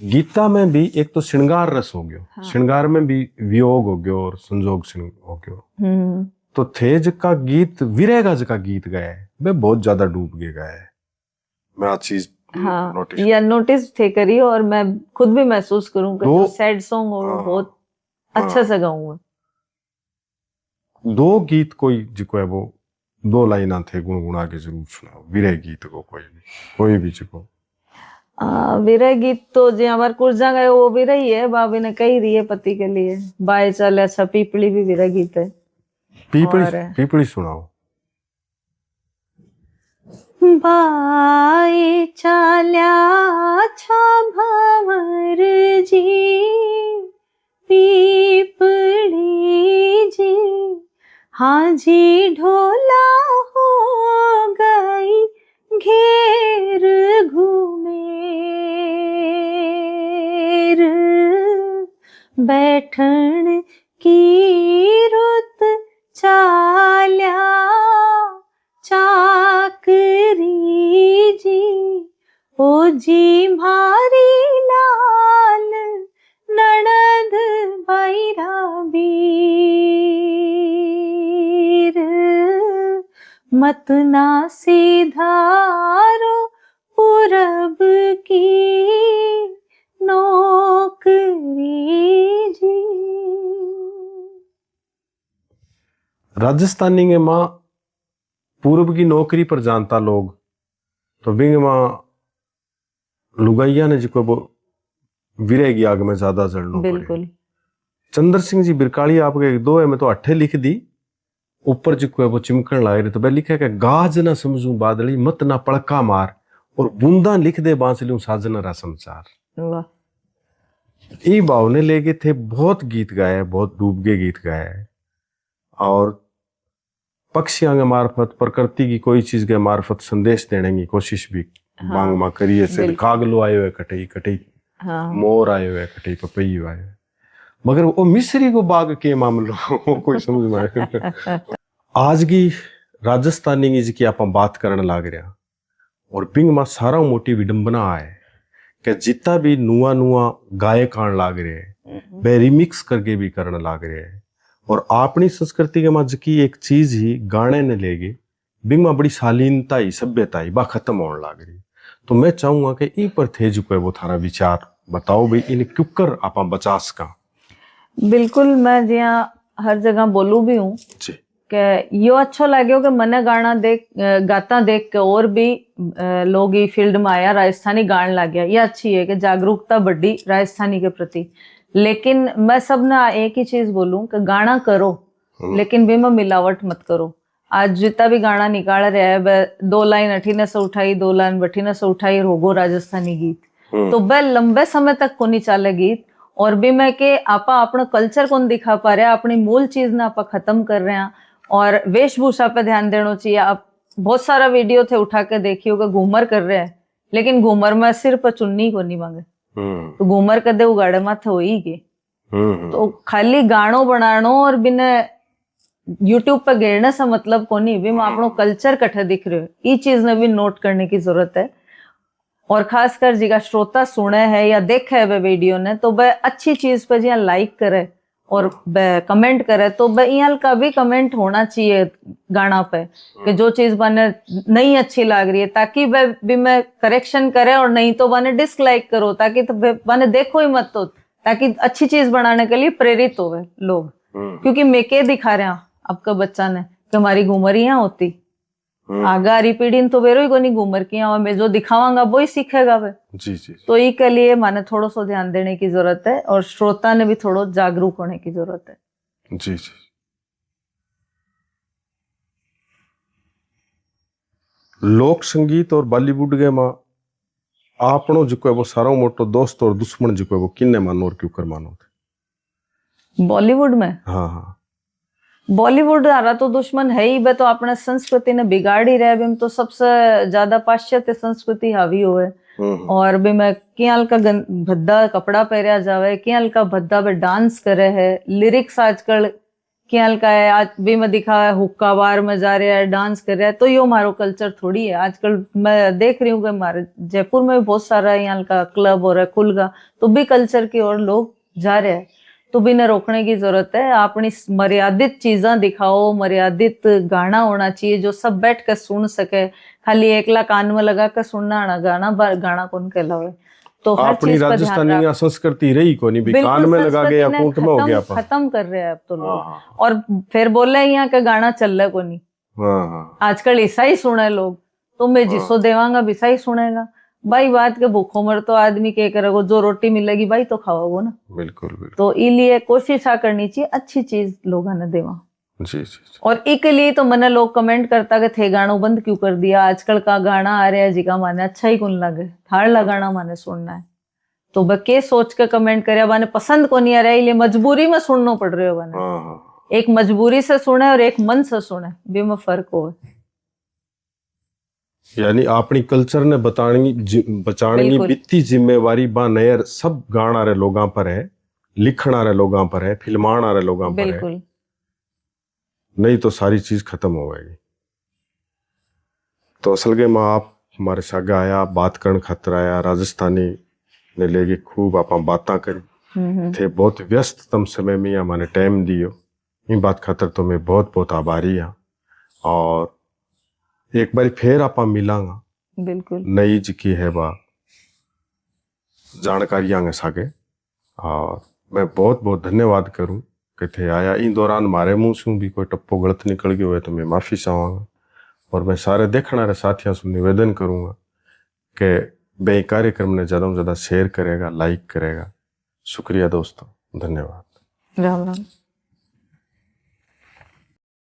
गीता में भी एक तो श्रृंगार रस हो गयो। हाँ। श्रृंगार में भी वियोग हो गयो और संजोग हो गयो। तो थे जका गीत विरह जका गीत गया है, वे बहुत ज्यादा डूब के गया है। मैं आज चीज नोटिस थे करी, और मैं खुद भी महसूस करूं कि जो सैड सॉन्ग हो बहुत अच्छा सा गाऊंगा। दो गीत कोई जिको है वो दो लाइना थे गुनगुना के जरूर सुनाओ, विरह गीत को कोई भी जिको। विरह गीत तो जो हमारे कुर्जा गए वो विरह ही है, बाबी ने कही रही है पति के लिए। बाय चल अच्छा, पीपली भी विरह गीत है। पीपली सुनाओ। बाई चाल्या छा भंवर जी, पीपली जी, हाँ जी ढोला हो गई घेर घूमेर, बैठन की रुत चाल्या चाकरी जी, ओ जी मारी लाल ननद बैरा बीर, मत ना सीधारो रब की नौकरी जी। राजस्थानी के माँ पूर्व की नौकरी पर जानता लोग तो बिंग माँ लुगाइया ने जिको वो विरेगी आग में ज्यादा जड़ना बिल्कुल। चंद्र सिंह जी बिरकाली आपके एक दो है मैं तो अट्ठे लिख दी ऊपर जिको है वो चिमकन लाए रहे तो मैं लिखा कि गाज ना समझू बादली मत ना पड़का मार और बूंदा लिख दे बांसलियों साजन रा संसार। ई भाव ने ले गए थे बहुत गीत गाए बहुत डूब गए गीत गाए और पक्षियों के मार्फत प्रकृति की कोई चीज के मार्फत संदेश देने की कोशिश भी मांग मां करिए से कागलो आयो है कटई कटई मोर आयो है कटई पपई आयो है मगर वो मिस्री को बाग के मामलो कोई समझ में आए। आज की राजस्थानी की आप बात करने लाग रहा और बिंग में सारा मोटी विडंबना है कि जितना भी नुआ नुआ गायक आने लाग रहे हैं वे रिमिक्स करके भी करने लाग रहे हैं और अपनी संस्कृति के मज की एक चीज ही गाने ने लेगे बिंग में बड़ी शालीनता ही सभ्यता ही बा खत्म होने लाग रही। तो मैं चाहूंगा कि इन पर थे जो वो थारा विचार बताओ भाई इन क्यों आप बचास का। बिल्कुल मैं जिया हर जगह बोलू भी हूँ कि यो अच्छा लगे कि मने गाता देख के और भी लोग ये फील्ड में आया राजस्थानी गाने लग गया। ये अच्छी है कि जागरूकता बढ़ी राजस्थानी के प्रति। लेकिन मैं सब ना एक ही चीज बोलूं कि गाना करो लेकिन भी में मिलावट मत करो। आज जितना भी गाना निकाल रहा है वह 2 लाइन अठीने से उठाई 2 लाइन बठीने से उठाई होगो राजस्थानी गीत तो वह लंबे समय तक को नहीं चले गीत और भी मैं के आपा अपना कल्चर कौन दिखा पा रहे अपनी मूल चीज ना आपा खत्म कर रहे हैं और वेशभूषा पे ध्यान देना चाहिए। आप बहुत सारा वीडियो थे उठा के देखियो कि घूमर कर रहे हैं लेकिन घूमर में सिर पर चुन्नी को नहीं मांगे तो घूमर कदे उगाड़े माथे हो ही गए। तो खाली गानो बनानो और बिना यूट्यूब पे घेरने से मतलब को नहीं भी मैं अपनो कल्चर कट्ठे दिख रहे हो ये चीज ने भी नोट करने की जरूरत है। और खासकर जिगा श्रोता सुने है या देखे है वह वीडियो ने तो वह अच्छी चीज पर जिया लाइक करे और वह कमेंट करे तो वह यहाँ का भी कमेंट होना चाहिए गाना पे कि जो चीज बने नहीं अच्छी लग रही है ताकि वह भी मैं करेक्शन करे और नहीं तो बने डिसलाइक करो ताकि तो बने देखो ही मत तो ताकि अच्छी चीज बनाने के लिए प्रेरित हो लोग। क्योंकि मैं के दिखा रहा आपका बच्चा ने कि हमारी घूमर यहाँ होती आगे आ रही पीढ़ी तो बेरो ही को नहीं घूमर की यहाँ मैं जो दिखावांगा वो ही सीखेगा वे जी जी। तो ये के लिए माने थोड़ा सा ध्यान देने की जरूरत है और श्रोता ने भी थोड़ा जागरूक होने की जरूरत है। जी जी। लोक संगीत और बॉलीवुड के मां आपनो जो है वो सारा मोटो दोस्त और दुश्मन जो है वो किन्ने मानो और क्यों कर मानो थे बॉलीवुड में? हाँ हाँ बॉलीवुड आ रहा तो दुश्मन है ही बे तो अपने संस्कृति ने बिगाड़ ही रहा है तो सबसे ज्यादा पाश्चात्य संस्कृति हावी हुए और भी मैं क्या का भद्दा कपड़ा पहरा जावे क्या का भद्दा पे डांस करे है लिरिक्स आजकल क्या का है आज भी मैं दिखा है हुक्का बार में जा रहा है डांस कर रहा है तो यो हमारो कल्चर थोड़ी है। आजकल मैं देख रही हूँ कि हमारे जयपुर में भी बहुत सारा यहाँ का क्लब हो रहा है खुलगा तो भी कल्चर की ओर लोग जा रहे हैं तो भी न रोकने की जरूरत है। अपनी मर्यादित चीजें दिखाओ मर्यादित गाना होना चाहिए जो सब बैठ कर सुन सके खाली एकला कान में लगा कर सुनना गाना गाना कौन कहलावे तो हर अपनी राजस्थानी संस्कृति रही को नहीं कान में लगा गया अकाउंट में हो गया खत्म कर रहे हैं अब तो लोग और फिर बोल रहे यहाँ का गाना चल रहा को नहीं आजकल ऐसा ही सुने लोग तो मैं जिसको देवांगा वैसा ही सुनेगा भाई बात के भूखों मर तो आदमी क्या करेगा जो रोटी मिलेगी भाई तो खाओगे ना। बिल्कुल बिल्कुल। तो इसलिए कोशिश करनी चाहिए अच्छी चीज लोगों ने देवा जी जी। और एक लिए तो मैंने लोग कमेंट करता कि थे गाना बंद क्यों कर दिया आजकल का गाना आ रहा है जिका माने अच्छा ही कौन लगे थाड़ लगाना माने सुनना है तो वह के सोच के कमेंट करे माने पसंद को नहीं आ रहा है इसलिए मजबूरी में सुनना पड़ रहा है माने एक मजबूरी से सुने और एक मन से सुने भी में फर्क हो यानी अपनी कल्चर ने बचाने की बित्ती जिम्मेवारी बा नयर सब गाना रहे लोगों पर है लिखना रहे लोगों पर है फिल्माना रहे लोगों पर है नहीं तो सारी चीज खत्म हो गई। तो असल के माँ आप हमारे सागे आया बात करने खातर आया राजस्थानी ने लेके खूब आप बातें करी थे बहुत व्यस्ततम समय में हमारे टाइम दियो इन बात खातर तो मैं बहुत बहुत आभारी हाँ और एक बार फिर आप मिलांगा बिल्कुल नई जिकी है बा जानकारी आगे सागे। और मैं बहुत बहुत धन्यवाद करूं कि थे आया। इन दौरान मारे मुंह से भी कोई टप्पो गलत निकल गयो है तो मैं माफ़ी चाहूँगा। और मैं सारे देखने वाले साथियों से निवेदन करूँगा कि बे कार्यक्रम ने ज़्यादा से ज़्यादा शेयर करेगा, लाइक करेगा। शुक्रिया दोस्तों, धन्यवाद। राम राम।